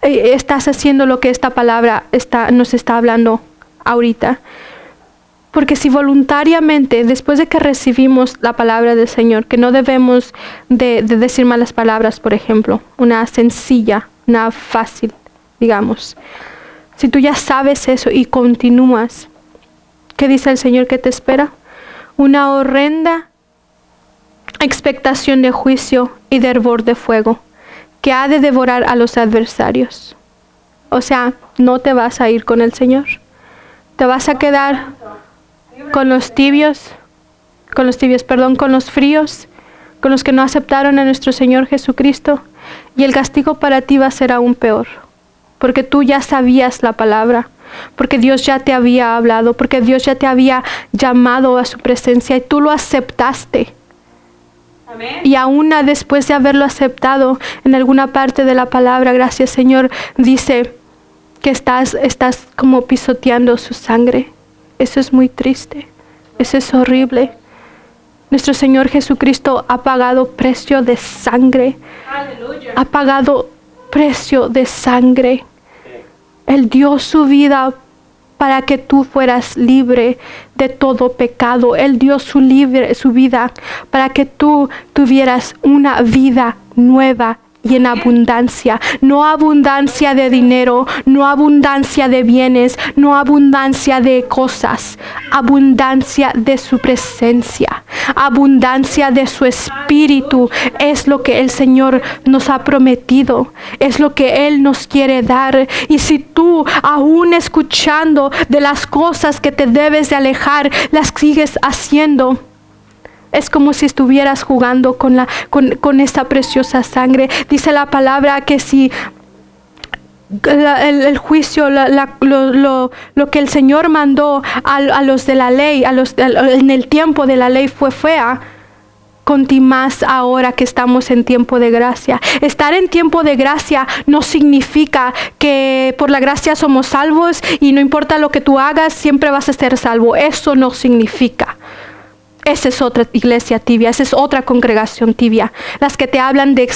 estás haciendo lo que esta palabra nos está hablando ahorita. Porque si voluntariamente, después de que recibimos la palabra del Señor, que no debemos de decir malas palabras, por ejemplo, una sencilla, una fácil, digamos. Si tú ya sabes eso y continúas, ¿qué dice el Señor que te espera? una horrenda expectación de juicio y de hervor de fuego que ha de devorar a los adversarios. O sea, no te vas a ir con el Señor. Te vas a quedar con los tibios, con los fríos, con los que no aceptaron a nuestro Señor Jesucristo. Y el castigo para ti va a ser aún peor, porque tú ya sabías la palabra, porque Dios ya te había hablado, porque Dios ya te había llamado a su presencia y tú lo aceptaste.
Amén.
Y aún después de haberlo aceptado, en alguna parte de la palabra, gracias Señor, dice que estás como pisoteando su sangre. Eso es muy triste, eso es horrible. Nuestro Señor Jesucristo ha pagado precio de sangre.
Aleluya.
Ha pagado precio de sangre. Él dio su vida para que tú fueras libre de todo pecado. Él dio su vida para que tú tuvieras una vida nueva y en abundancia. No abundancia de dinero, no abundancia de bienes, no abundancia de cosas. Abundancia de su presencia, abundancia de su espíritu. Es lo que el Señor nos ha prometido, es lo que Él nos quiere dar. Y si tú, aún escuchando de las cosas que te debes de alejar, las sigues haciendo, es como si estuvieras jugando con esta preciosa sangre. Dice la palabra que si el juicio, lo que el Señor mandó a los de la ley, en el tiempo de la ley fue fea, conti más ahora que estamos en tiempo de gracia. Estar en tiempo de gracia no significa que por la gracia somos salvos y no importa lo que tú hagas, siempre vas a ser salvo. Eso no significa. Esa es otra iglesia tibia, esa es otra congregación tibia. Las que te hablan de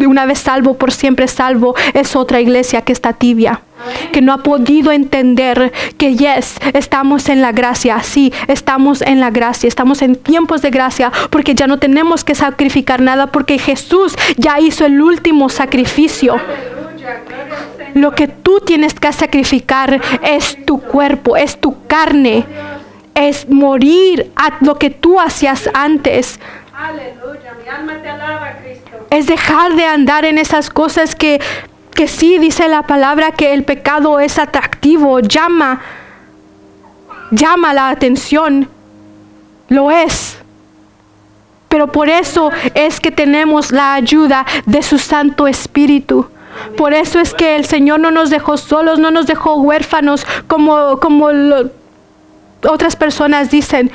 una vez salvo, por siempre salvo, es otra iglesia que está tibia. Que no ha podido entender que estamos en la gracia. Sí, estamos en la gracia, estamos en tiempos de gracia, porque ya no tenemos que sacrificar nada, porque Jesús ya hizo el último sacrificio.
Aleluya. Gloria al Señor.
Lo que tú tienes que sacrificar es tu cuerpo, es tu carne. Es morir a lo que tú hacías antes.
Aleluya. Mi alma te alaba, Cristo.
Es dejar de andar en esas cosas que sí dice la palabra que el pecado es atractivo, llama la atención. Lo es. Pero por eso es que tenemos la ayuda de su Santo Espíritu. Por eso es que el Señor no nos dejó solos, no nos dejó huérfanos como otras personas dicen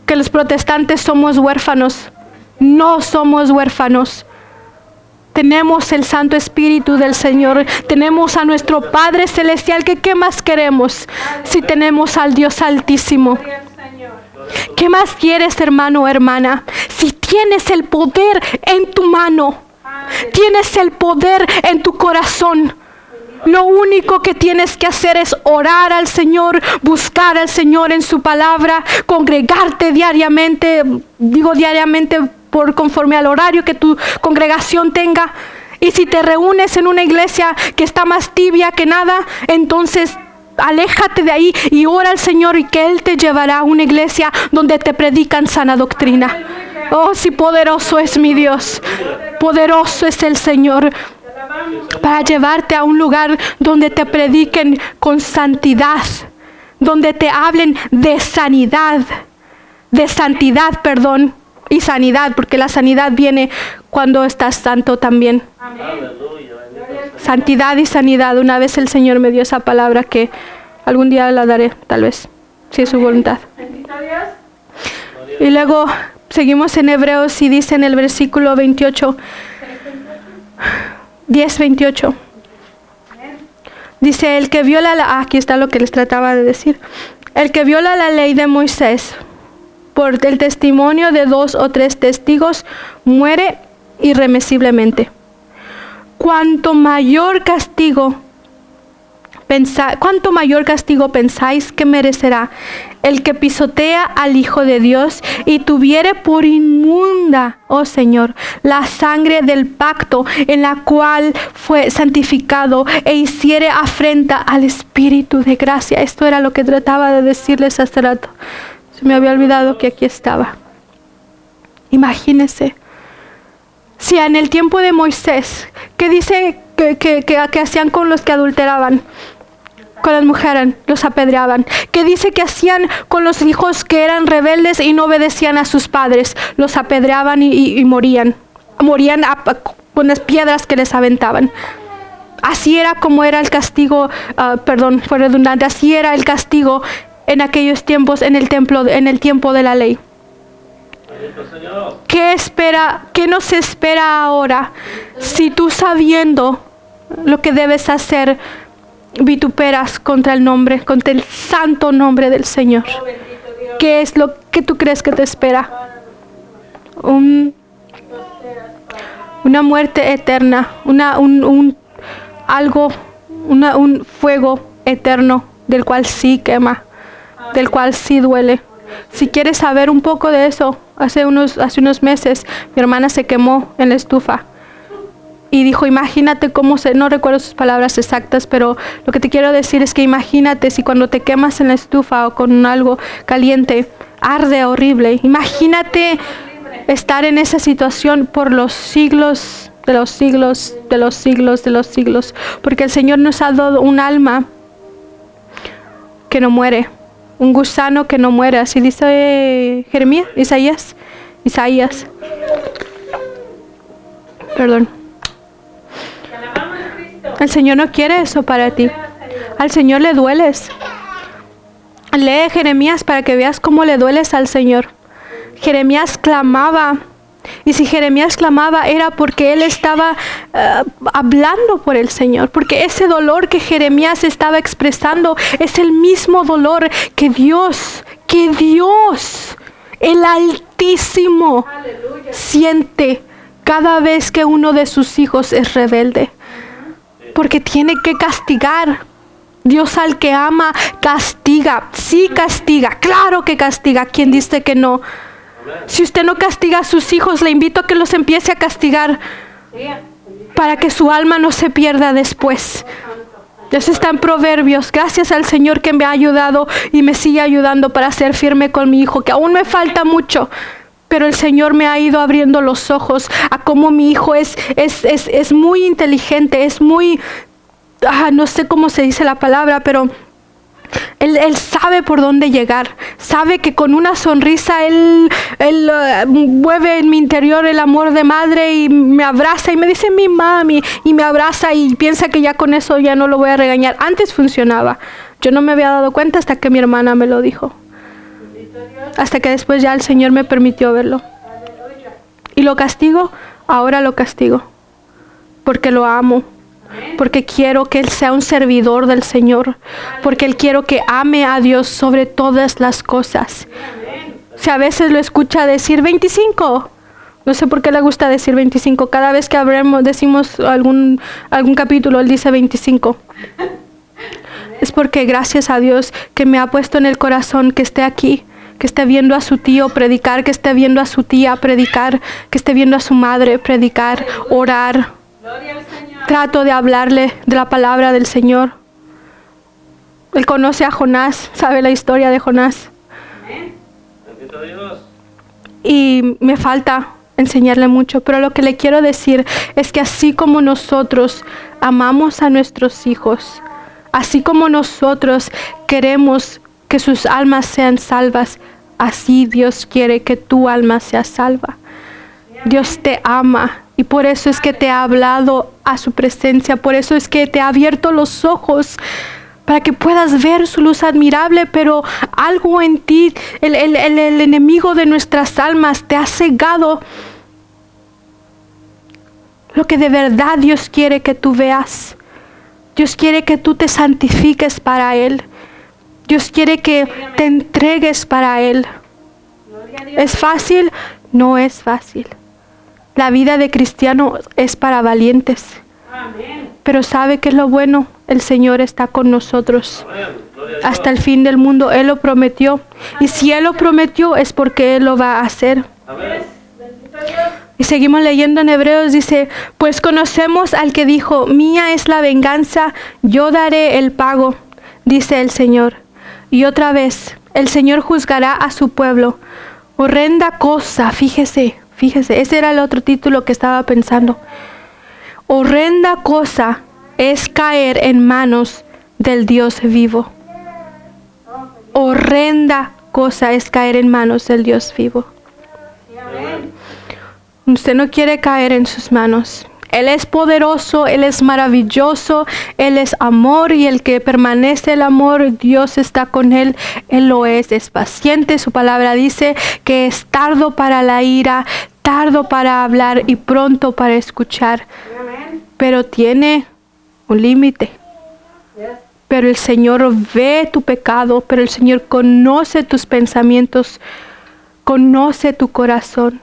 que los protestantes somos huérfanos. No somos huérfanos. Tenemos el Santo Espíritu del Señor. Tenemos a nuestro Padre Celestial. ¿Qué más queremos si tenemos al Dios Altísimo?
Gloria al Señor.
¿Qué más quieres, hermano o hermana? Si tienes el poder en tu mano, tienes el poder en tu corazón. Lo único que tienes que hacer es orar al Señor, buscar al Señor en su palabra, congregarte diariamente, por conforme al horario que tu congregación tenga. Y si te reúnes en una iglesia que está más tibia que nada, entonces aléjate de ahí y ora al Señor, y que Él te llevará a una iglesia donde te predican sana doctrina. Oh, sí, poderoso es mi Dios, poderoso es el Señor, para llevarte a un lugar donde te prediquen con santidad, donde te hablen de sanidad, y sanidad, porque la sanidad viene cuando estás santo también.
Aleluya.
Santidad y sanidad. Una vez el Señor me dio esa palabra que algún día la daré, tal vez, si es su voluntad.
Bendito Dios.
Y luego seguimos en Hebreos y dice en el versículo 28, 10:28. Dice, el que viola aquí está lo que les trataba de decir. El que viola la ley de Moisés por el testimonio de 2 o 3 testigos muere irremisiblemente. Cuánto mayor castigo pensáis que merecerá el que pisotea al Hijo de Dios y tuviere por inmunda, oh Señor, la sangre del pacto en la cual fue santificado e hiciere afrenta al Espíritu de gracia. Esto era lo que trataba de decirles hace rato. Se me había olvidado que aquí estaba. Imagínense. Si en el tiempo de Moisés, ¿qué dice que hacían con los que adulteraban? Con las mujeres, los apedreaban. ¿Qué dice que hacían con los hijos que eran rebeldes y no obedecían a sus padres? Los apedreaban y morían. Morían con las piedras que les aventaban. Así era como era el castigo, perdón, fue redundante, así era el castigo en aquellos tiempos en el templo, en el tiempo de la ley. ¿Qué nos espera ahora si tú, sabiendo lo que debes hacer, vituperas contra el santo nombre del Señor? ¿Qué es lo que tú crees que te espera? Una muerte eterna, un fuego eterno del cual sí quema, del cual sí duele. Si quieres saber un poco de eso, hace unos meses mi hermana se quemó en la estufa y dijo, imagínate no recuerdo sus palabras exactas, pero lo que te quiero decir es que imagínate si cuando te quemas en la estufa o con algo caliente, arde horrible. Imagínate estar en esa situación por los siglos de los siglos, de los siglos, de los siglos, porque el Señor nos ha dado un alma que no muere, un gusano que no muere, así dice Isaías. Perdón. El Señor no quiere eso para ti. Al Señor le dueles. Lee Jeremías para que veas cómo le dueles al Señor. Jeremías clamaba. Y si Jeremías clamaba era porque él estaba hablando por el Señor. Porque ese dolor que Jeremías estaba expresando es el mismo dolor que Dios, el Altísimo, siente cada vez que uno de sus hijos es rebelde. Porque tiene que castigar. Dios al que ama castiga. Sí castiga, claro que castiga. ¿Quién dice que no? Si usted no castiga a sus hijos, le invito a que los empiece a castigar para que su alma no se pierda después. Eso está en Proverbios. Gracias al Señor que me ha ayudado y me sigue ayudando para ser firme con mi hijo, que aún me falta mucho, pero el Señor me ha ido abriendo los ojos a cómo mi hijo es muy inteligente, es muy, no sé cómo se dice la palabra, pero Él sabe por dónde llegar, sabe que con una sonrisa Él mueve en mi interior el amor de madre y me abraza y me dice mi mami y me abraza y piensa que ya con eso ya no lo voy a regañar. Antes funcionaba, yo no me había dado cuenta hasta que mi hermana me lo dijo, hasta que después ya el Señor me permitió verlo. Y lo castigo, ahora lo castigo, porque lo amo. Porque quiero que Él sea un servidor del Señor. Porque Él quiero que ame a Dios sobre todas las cosas. Si a veces lo escucha decir 25. No sé por qué le gusta decir 25. Cada vez que decimos algún capítulo, Él dice 25. Es porque gracias a Dios que me ha puesto en el corazón que esté aquí. Que esté viendo a su tío predicar. Que esté viendo a su tía predicar. Que esté viendo a su madre predicar, orar. Trato de hablarle de la palabra del Señor. Él conoce a Jonás, sabe la historia de Jonás. Y me falta enseñarle mucho, pero lo que le quiero decir es que así como nosotros amamos a nuestros hijos, así como nosotros queremos que sus almas sean salvas, así Dios quiere que tu alma sea salva. Dios te ama. Y por eso es que te ha hablado a su presencia, por eso es que te ha abierto los ojos para que puedas ver su luz admirable, pero algo en ti, el enemigo de nuestras almas te ha cegado lo que de verdad Dios quiere que tú veas. Dios quiere que tú te santifiques para Él. Dios quiere que te entregues para Él. ¿Es fácil? No es fácil. La vida de cristiano es para valientes. Amén. Pero ¿sabe qué es lo bueno? El Señor está con nosotros hasta el fin del mundo. Él lo prometió. Amén. Y si Él lo prometió es porque Él lo va a hacer. Amén. Y seguimos leyendo en Hebreos, dice, pues conocemos al que dijo, mía es la venganza, yo daré el pago, dice el Señor. Y otra vez, El Señor juzgará a su pueblo. Horrenda cosa, fíjese, ese era el otro título que estaba pensando. Horrenda cosa es caer en manos del Dios vivo. Horrenda cosa es caer en manos del Dios vivo. Usted no quiere caer en sus manos. Él es poderoso, Él es maravilloso, Él es amor, y el que permanece el amor, Dios está con él. Él lo es paciente. Su palabra dice que es tardo para la ira, tardo para hablar y pronto para escuchar. Pero tiene un límite. Pero el Señor ve tu pecado, pero el Señor conoce tus pensamientos, conoce tu corazón.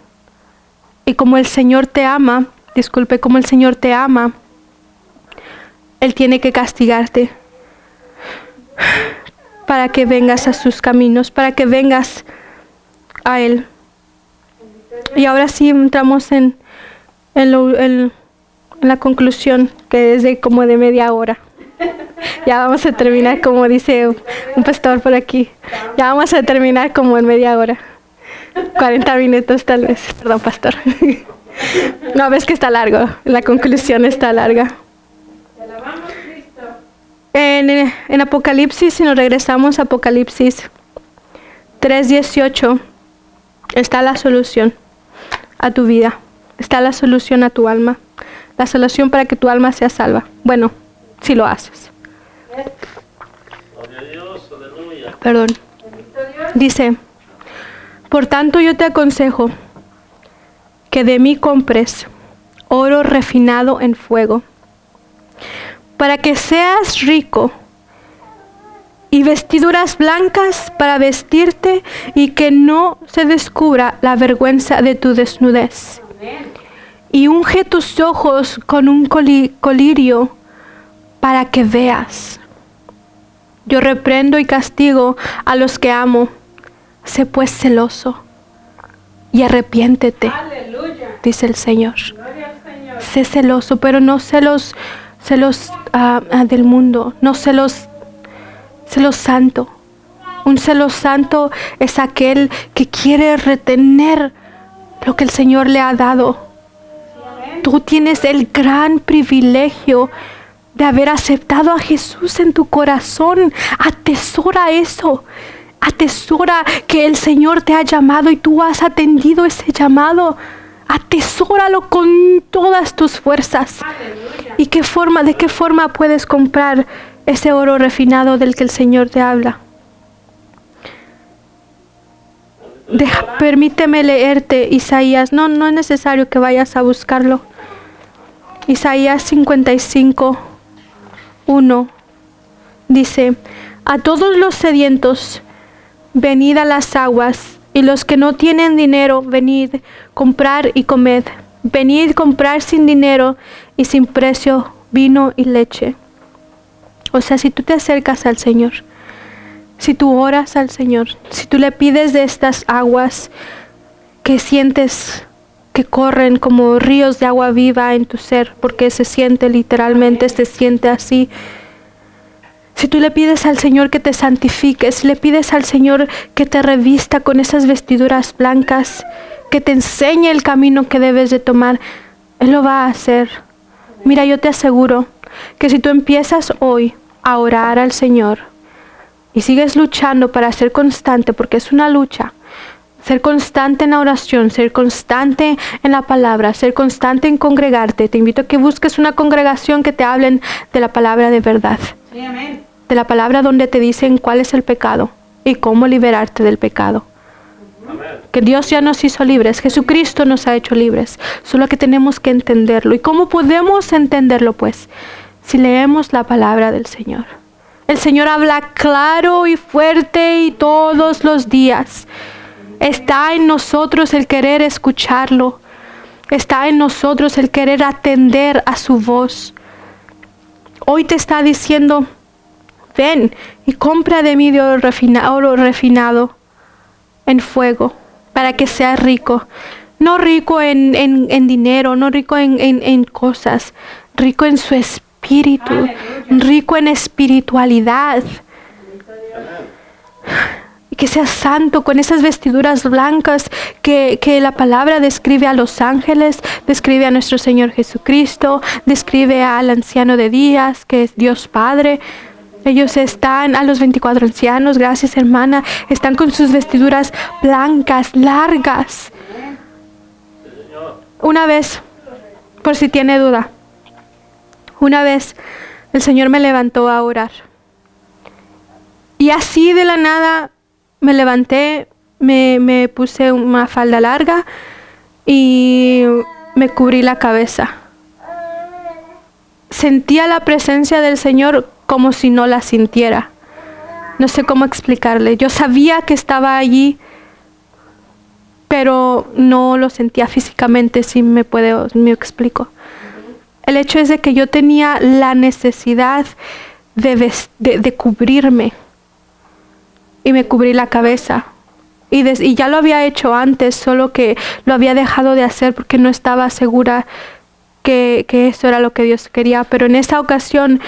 Y como el Señor te ama, como el Señor te ama, Él tiene que castigarte para que vengas a sus caminos, para que vengas a Él. Y ahora sí entramos en la conclusión, que es de como de media hora. Ya vamos a terminar, como dice un pastor por aquí. Ya vamos a terminar como en media hora. 40 minutos tal vez. Perdón, pastor. No, ves que está largo. La conclusión está larga. En Apocalipsis, si nos regresamos a Apocalipsis 3:18, está la solución a tu vida. Está la solución a tu alma. La solución para que tu alma sea salva. Bueno, si lo haces.
Gloria a Dios, aleluya.
Perdón. Dice: por tanto yo te aconsejo que de mí compres oro refinado en fuego, para que seas rico, y vestiduras blancas para vestirte, y que no se descubra la vergüenza de tu desnudez. Y unge tus ojos con un colirio para que veas. Yo reprendo y castigo a los que amo. Sé pues celoso y arrepiéntete.
Aleluya.
Dice el Señor.
Gloria al Señor.
Sé celoso, pero no celos del mundo, no celos santo. Un celo santo es aquel que quiere retener lo que el Señor le ha dado. Tú tienes el gran privilegio de haber aceptado a Jesús en tu corazón. Atesora eso. Atesora que el Señor te ha llamado y tú has atendido ese llamado. Atesóralo con todas tus fuerzas. ¿Y de qué forma puedes comprar ese oro refinado del que el Señor te habla? Permíteme leerte Isaías. No es necesario que vayas a buscarlo. Isaías 55:1 dice: a todos los sedientos, venid a las aguas, y los que no tienen dinero, venid, comprar y comed. Venid, comprar sin dinero y sin precio vino y leche. O sea, si tú te acercas al Señor, si tú oras al Señor, si tú le pides de estas aguas que sientes que corren como ríos de agua viva en tu ser, porque se siente literalmente, se siente así. Si tú le pides al Señor que te santifique, si le pides al Señor que te revista con esas vestiduras blancas, que te enseñe el camino que debes de tomar, Él lo va a hacer. Mira, yo te aseguro que si tú empiezas hoy a orar al Señor y sigues luchando para ser constante, porque es una lucha, ser constante en la oración, ser constante en la palabra, ser constante en congregarte. Te invito a que busques una congregación que te hablen de la palabra de verdad.
Sí, amén.
De la palabra donde te dicen cuál es el pecado y cómo liberarte del pecado.
Amén.
Que Dios ya nos hizo libres, Jesucristo nos ha hecho libres, solo que tenemos que entenderlo. ¿Y cómo podemos entenderlo? Pues si leemos la palabra del Señor. El Señor habla claro y fuerte y todos los días. Está en nosotros el querer escucharlo. Está en nosotros el querer atender a su voz. Hoy te está diciendo: ven y compra de mí de oro refinado en fuego, para que seas rico. No rico en dinero, no rico en cosas, rico en su espíritu, rico en espiritualidad. y que seas santo con esas vestiduras blancas que la palabra describe a los ángeles, describe a nuestro Señor Jesucristo, describe al anciano de días, que es Dios Padre. Ellos están, a los 24 ancianos, gracias hermana, están con sus vestiduras blancas, largas. Una vez, por si tiene duda, una vez el Señor me levantó a orar. Y así de la nada me levanté, me puse una falda larga y me cubrí la cabeza. Sentía la presencia del Señor como si no la sintiera. No sé cómo explicarle. Yo sabía que estaba allí, pero no lo sentía físicamente, si me explico. El hecho es de que yo tenía la necesidad de cubrirme. Y me cubrí la cabeza. Y ya lo había hecho antes, solo que lo había dejado de hacer porque no estaba segura que eso era lo que Dios quería. Pero en esa ocasión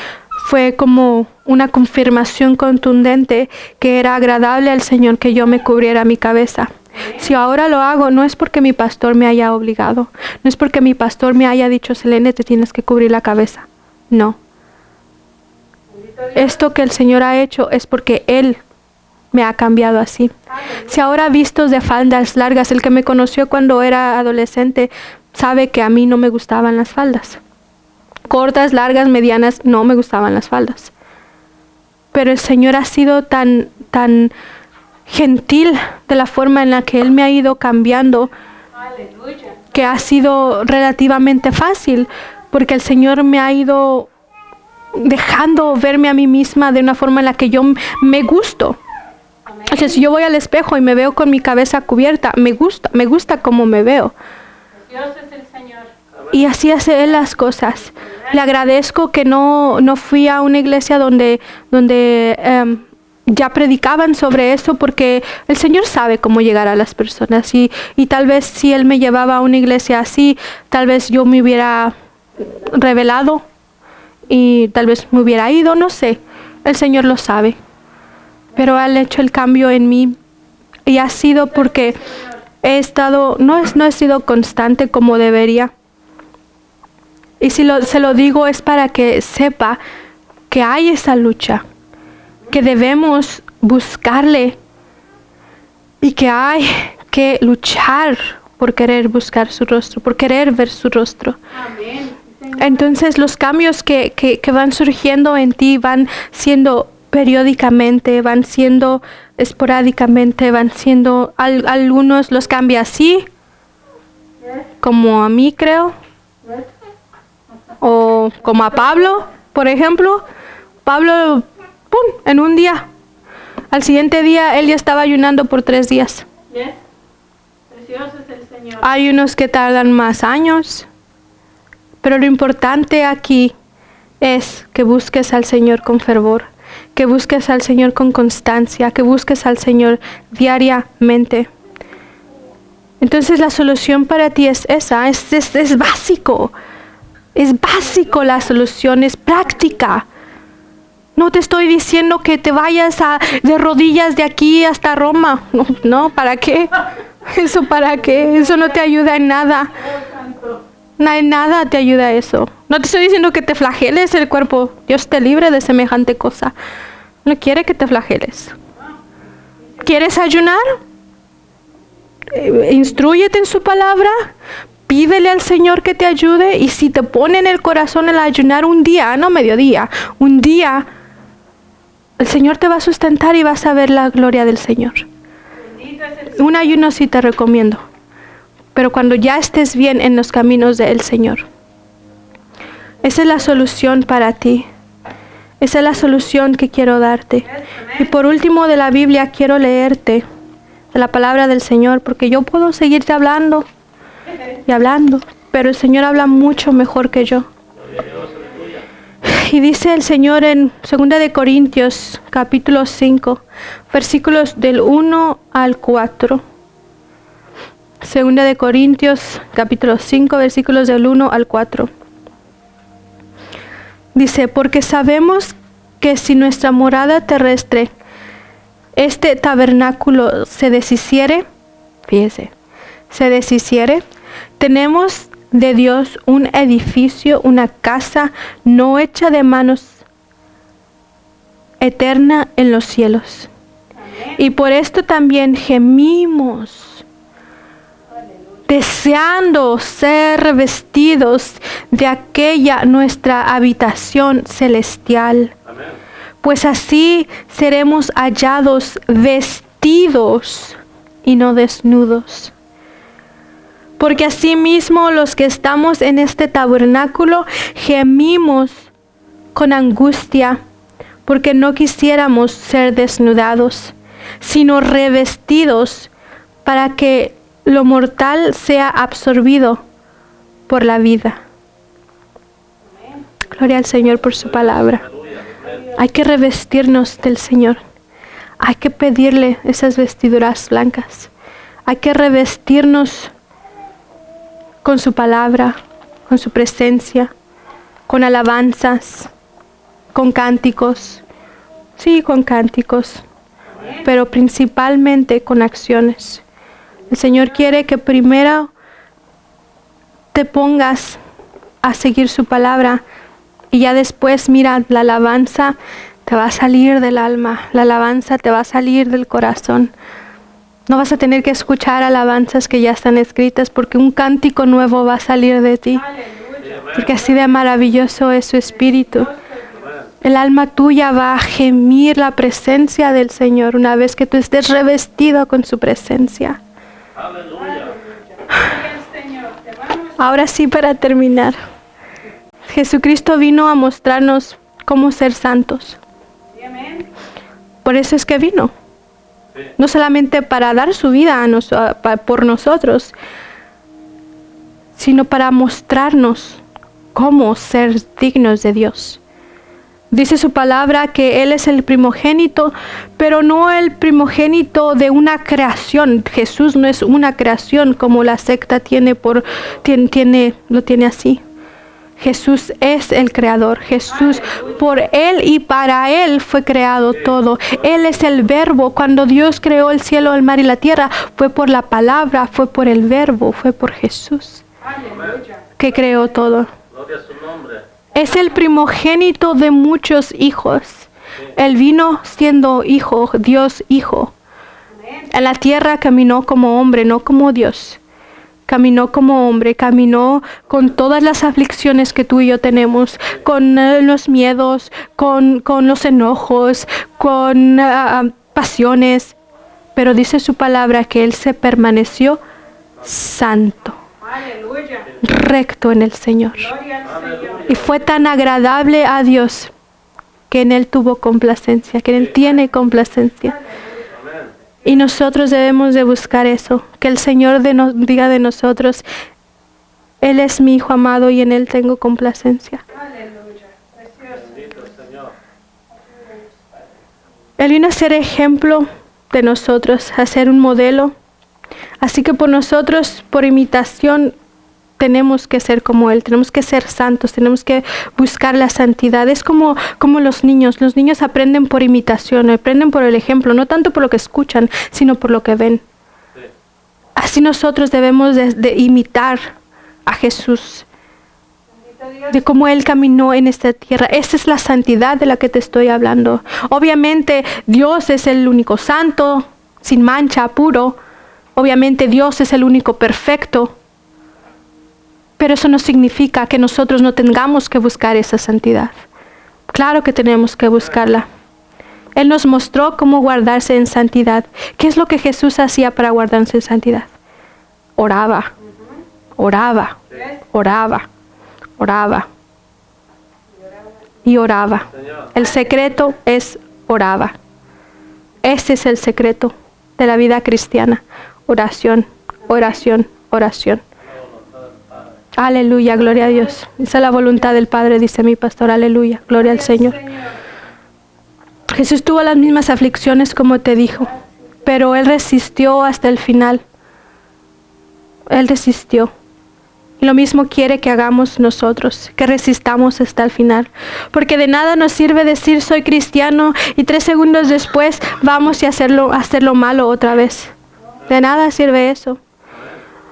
fue como una confirmación contundente que era agradable al Señor que yo me cubriera mi cabeza. Si ahora lo hago, no es porque mi pastor me haya obligado, no es porque mi pastor me haya dicho, Selene, te tienes que cubrir la cabeza. No. Esto que el Señor ha hecho es porque Él me ha cambiado así. Si ahora vistos de faldas largas, el que me conoció cuando era adolescente sabe que a mí no me gustaban las faldas. Cortas, largas, medianas, no me gustaban las faldas. Pero el Señor ha sido tan gentil de la forma en la que Él me ha ido cambiando, que ha sido relativamente fácil, porque el Señor me ha ido dejando verme a mí misma de una forma en la que yo me gusto. O sea, si yo voy al espejo y me veo con mi cabeza cubierta, me gusta cómo me veo.
Dios es el Señor.
Y así hace Él las cosas. Le agradezco que no fui a una iglesia donde ya predicaban sobre eso, porque el Señor sabe cómo llegar a las personas. Y tal vez si Él me llevaba a una iglesia así, tal vez yo me hubiera revelado y tal vez me hubiera ido, no sé. El Señor lo sabe. Pero Él ha hecho el cambio en mí y ha sido porque no he sido constante como debería. Y si se lo digo es para que sepa que hay esa lucha, que debemos buscarle y que hay que luchar por querer buscar su rostro, por querer ver su rostro.
Amén.
Entonces los cambios que van surgiendo en ti van siendo periódicamente, van siendo esporádicamente, van siendo algunos los cambia así, como a mí creo, o como a Pablo, por ejemplo. Pablo, ¡pum!, en un día. Al siguiente día él ya estaba ayunando por 3 días.
Yes. Precioso es el Señor.
Hay unos que tardan más años, pero lo importante aquí es que busques al Señor con fervor, que busques al Señor con constancia, que busques al Señor diariamente. Entonces la solución para ti es esa, es básico. Es básico la solución, es práctica. No te estoy diciendo que te vayas de rodillas de aquí hasta Roma. No, ¿para qué? ¿Eso para qué? Eso no te ayuda en nada. En nada te ayuda eso. No te estoy diciendo que te flageles el cuerpo. Dios te libre de semejante cosa. No quiere que te flageles. ¿Quieres ayunar? Instrúyete en su palabra. Pídele al Señor que te ayude. Y si te pone en el corazón el ayunar un día, no mediodía, un día, el Señor te va a sustentar y vas a ver la gloria del Señor. Un ayuno sí te recomiendo, pero cuando ya estés bien en los caminos del Señor. Esa es la solución para ti. Esa es la solución que quiero darte. Y por último, de la Biblia quiero leerte de la palabra del Señor, porque yo puedo seguirte hablando y hablando, pero el Señor habla mucho mejor que yo. Y dice el Señor en 2 de Corintios, capítulo 5, versículos del 1 al 4. 2 de Corintios, capítulo 5, versículos del 1 al 4. Dice, porque sabemos que si nuestra morada terrestre, este tabernáculo se deshiciere, fíjese, se deshiciere, tenemos de Dios un edificio, una casa no hecha de manos, eterna en los cielos. Y por esto también gemimos, deseando ser revestidos de aquella nuestra habitación celestial.
Amén.
Pues así seremos hallados vestidos y no desnudos. Porque asimismo los que estamos en este tabernáculo gemimos con angustia, porque no quisiéramos ser desnudados, sino revestidos, para que lo mortal sea absorbido por la vida. Gloria al Señor por su palabra. Hay que revestirnos del Señor. Hay que pedirle esas vestiduras blancas. Hay que revestirnos con su palabra, con su presencia, con alabanzas, con cánticos. Sí, con cánticos, pero principalmente con acciones. El Señor quiere que primero te pongas a seguir su palabra y ya después, mira, la alabanza te va a salir del alma, la alabanza te va a salir del corazón. No vas a tener que escuchar alabanzas que ya están escritas, porque un cántico nuevo va a salir de ti. Porque así de maravilloso es su espíritu. El alma tuya va a gemir la presencia del Señor una vez que tú estés revestido con su presencia.
Aleluya.
Ahora sí, para terminar, Jesucristo vino a mostrarnos cómo ser santos. Por eso es que vino. No solamente para dar su vida por nosotros, sino para mostrarnos cómo ser dignos de Dios. Dice su palabra que Él es el primogénito, pero no el primogénito de una creación. Jesús no es una creación como la secta lo tiene así. Jesús es el creador. Jesús, por Él y para Él fue creado todo. Él es el verbo. Cuando Dios creó el cielo, el mar y la tierra, fue por la palabra, fue por el verbo, fue por Jesús que creó todo.
Gloria a su nombre.
Es el primogénito de muchos hijos. Él vino siendo hijo, Dios hijo. En la tierra caminó como hombre, no como Dios. Caminó como hombre, caminó con todas las aflicciones que tú y yo tenemos, con los miedos, con los enojos, con pasiones. Pero dice su palabra que Él se permaneció santo, recto en el Señor. Y fue tan agradable a Dios que en Él tuvo complacencia, que en Él tiene complacencia. Y nosotros debemos de buscar eso, que el Señor diga de nosotros, Él es mi Hijo amado y en Él tengo complacencia. Él vino a ser ejemplo de nosotros, a ser un modelo. Así que por nosotros, por imitación, tenemos que ser como Él, tenemos que ser santos, tenemos que buscar la santidad. Es como los niños aprenden por imitación, aprenden por el ejemplo, no tanto por lo que escuchan, sino por lo que ven. Así nosotros debemos de imitar a Jesús, de cómo Él caminó en esta tierra. Esa es la santidad de la que te estoy hablando. Obviamente Dios es el único santo, sin mancha, puro. Obviamente Dios es el único perfecto. Pero eso no significa que nosotros no tengamos que buscar esa santidad. Claro que tenemos que buscarla. Él nos mostró cómo guardarse en santidad. ¿Qué es lo que Jesús hacía para guardarse en santidad? Oraba, oraba, oraba, oraba y oraba. El secreto es oraba. Ese es el secreto de la vida cristiana. Oración, oración, oración. Aleluya, gloria a Dios. Esa es la voluntad del Padre, dice mi pastor. Aleluya, gloria al Señor. Jesús tuvo las mismas aflicciones como te dijo, pero Él resistió hasta el final. Él resistió. Y lo mismo quiere que hagamos nosotros, que resistamos hasta el final. Porque de nada nos sirve decir soy cristiano y 3 segundos después vamos y hacerlo malo otra vez. De nada sirve eso.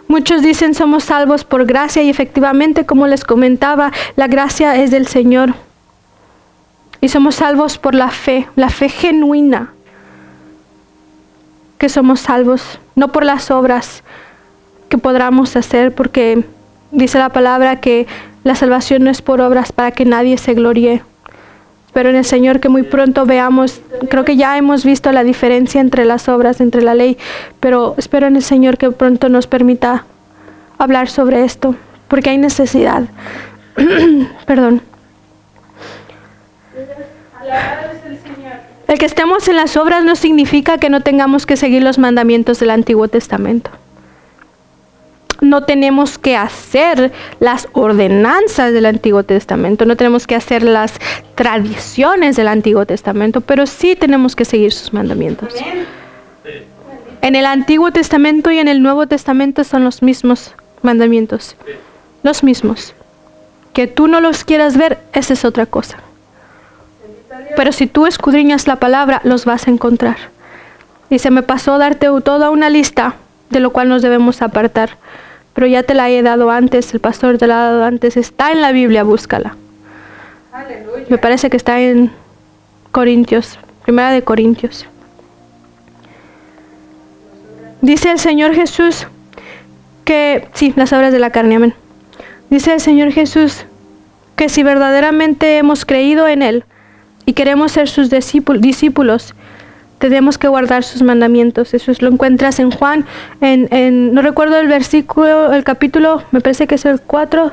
Muchos dicen somos salvos por gracia y efectivamente, como les comentaba, la gracia es del Señor. Y somos salvos por la fe genuina. Que somos salvos, no por las obras que podamos hacer, porque dice la palabra que la salvación no es por obras para que nadie se gloríe. Pero en el Señor que muy pronto veamos, creo que ya hemos visto la diferencia entre las obras, entre la ley, pero espero en el Señor que pronto nos permita hablar sobre esto, porque hay necesidad. Perdón. El que estemos en las obras no significa que no tengamos que seguir los mandamientos del Antiguo Testamento. No tenemos que hacer las ordenanzas del Antiguo Testamento, no tenemos que hacer las tradiciones del Antiguo Testamento, pero sí tenemos que seguir sus mandamientos. En el Antiguo Testamento y en el Nuevo Testamento son los mismos mandamientos, los mismos. Que tú no los quieras ver, esa es otra cosa. Pero si tú escudriñas la palabra, los vas a encontrar. Y se me pasó darte toda una lista de lo cual nos debemos apartar. Pero ya te la he dado antes, el pastor te la ha dado antes, está en la Biblia, búscala. Aleluya. Me parece que está en Corintios, 1 Corintios. Dice el Señor Jesús que, sí, las obras de la carne, amén. Dice el Señor Jesús que si verdaderamente hemos creído en Él y queremos ser sus discípulos, tenemos que guardar sus mandamientos. Eso lo encuentras en Juan, no recuerdo el versículo, el capítulo, me parece que es el 4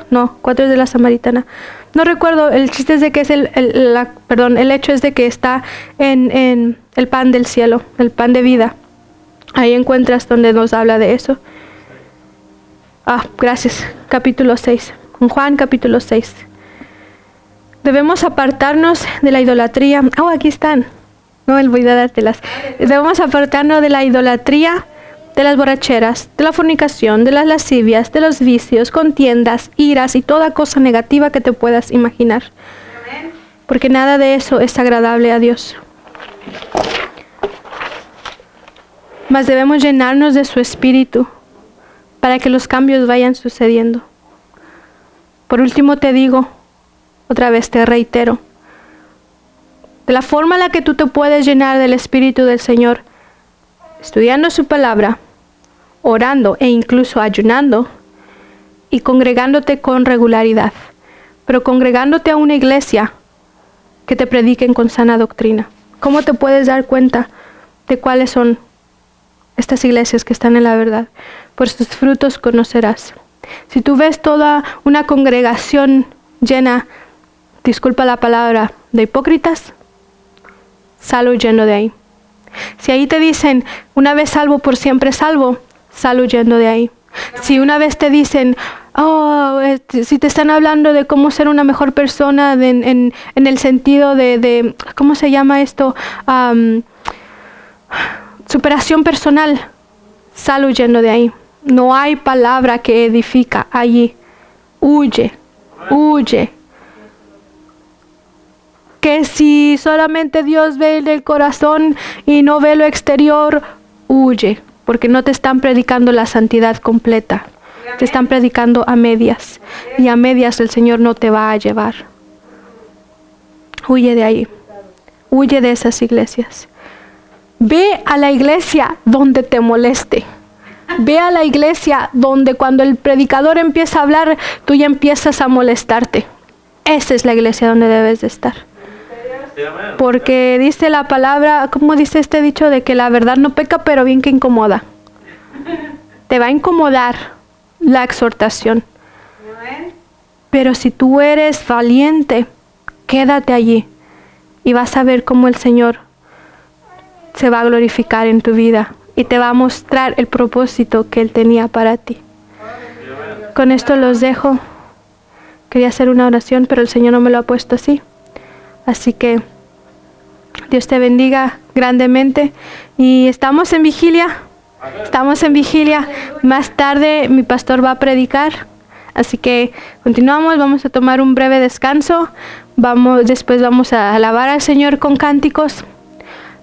es de la Samaritana. No recuerdo, el chiste es de que es el hecho es de que está en el pan del cielo, el pan de vida. Ahí encuentras donde nos habla de eso. Gracias, capítulo 6. En Juan capítulo 6. Debemos apartarnos de la idolatría. Aquí están. No olvidé dártelas. Debemos apartarnos de la idolatría, de las borracheras, de la fornicación, de las lascivias, de los vicios, contiendas, iras y toda cosa negativa que te puedas imaginar. Porque nada de eso es agradable a Dios. Mas debemos llenarnos de su espíritu para que los cambios vayan sucediendo. Por último te digo, otra vez te reitero, de la forma en la que tú te puedes llenar del Espíritu del Señor, estudiando su palabra, orando e incluso ayunando y congregándote con regularidad, pero congregándote a una iglesia que te prediquen con sana doctrina. ¿Cómo te puedes dar cuenta de cuáles son estas iglesias que están en la verdad? Por sus frutos conocerás. Si tú ves toda una congregación llena, disculpa la palabra, de hipócritas, sal huyendo de ahí. Si ahí te dicen, una vez salvo, por siempre salvo, sal huyendo de ahí. Si una vez te dicen, si te están hablando de cómo ser una mejor persona en el sentido de ¿cómo se llama esto? Superación personal, sal huyendo de ahí. No hay palabra que edifica allí. Huye, huye. Que si solamente Dios ve el corazón y no ve lo exterior, huye, porque no te están predicando la santidad completa. Te están predicando a medias, y a medias el Señor no te va a llevar. Huye de ahí, huye de esas iglesias. Ve a la iglesia donde te moleste. Ve a la iglesia donde cuando el predicador empieza a hablar, tú ya empiezas a molestarte. Esa es la iglesia donde debes de estar. Porque dice la palabra, ¿cómo dice este dicho? De que la verdad no peca, pero bien que incomoda. Te va a incomodar la exhortación. Pero si tú eres valiente, quédate allí y vas a ver cómo el Señor se va a glorificar en tu vida y te va a mostrar el propósito que Él tenía para ti. Con esto los dejo. Quería hacer una oración, pero el Señor no me lo ha puesto así. Así que Dios te bendiga grandemente. Y estamos en vigilia. Estamos en vigilia. Más tarde mi pastor va a predicar. Así que continuamos, vamos a tomar un breve descanso. Después vamos a alabar al Señor con cánticos.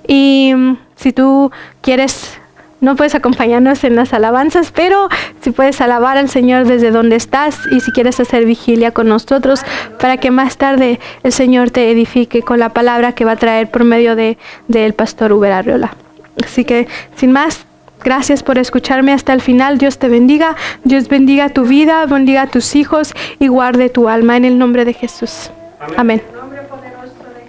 Y si tú quieres, no puedes acompañarnos en las alabanzas, pero si puedes alabar al Señor desde donde estás y si quieres hacer vigilia con nosotros para que más tarde el Señor te edifique con la palabra que va a traer por medio del pastor Uber Arriola. Así que sin más, gracias por escucharme hasta el final. Dios te bendiga. Dios bendiga tu vida, bendiga a tus hijos y guarde tu alma en el nombre de Jesús. Amén.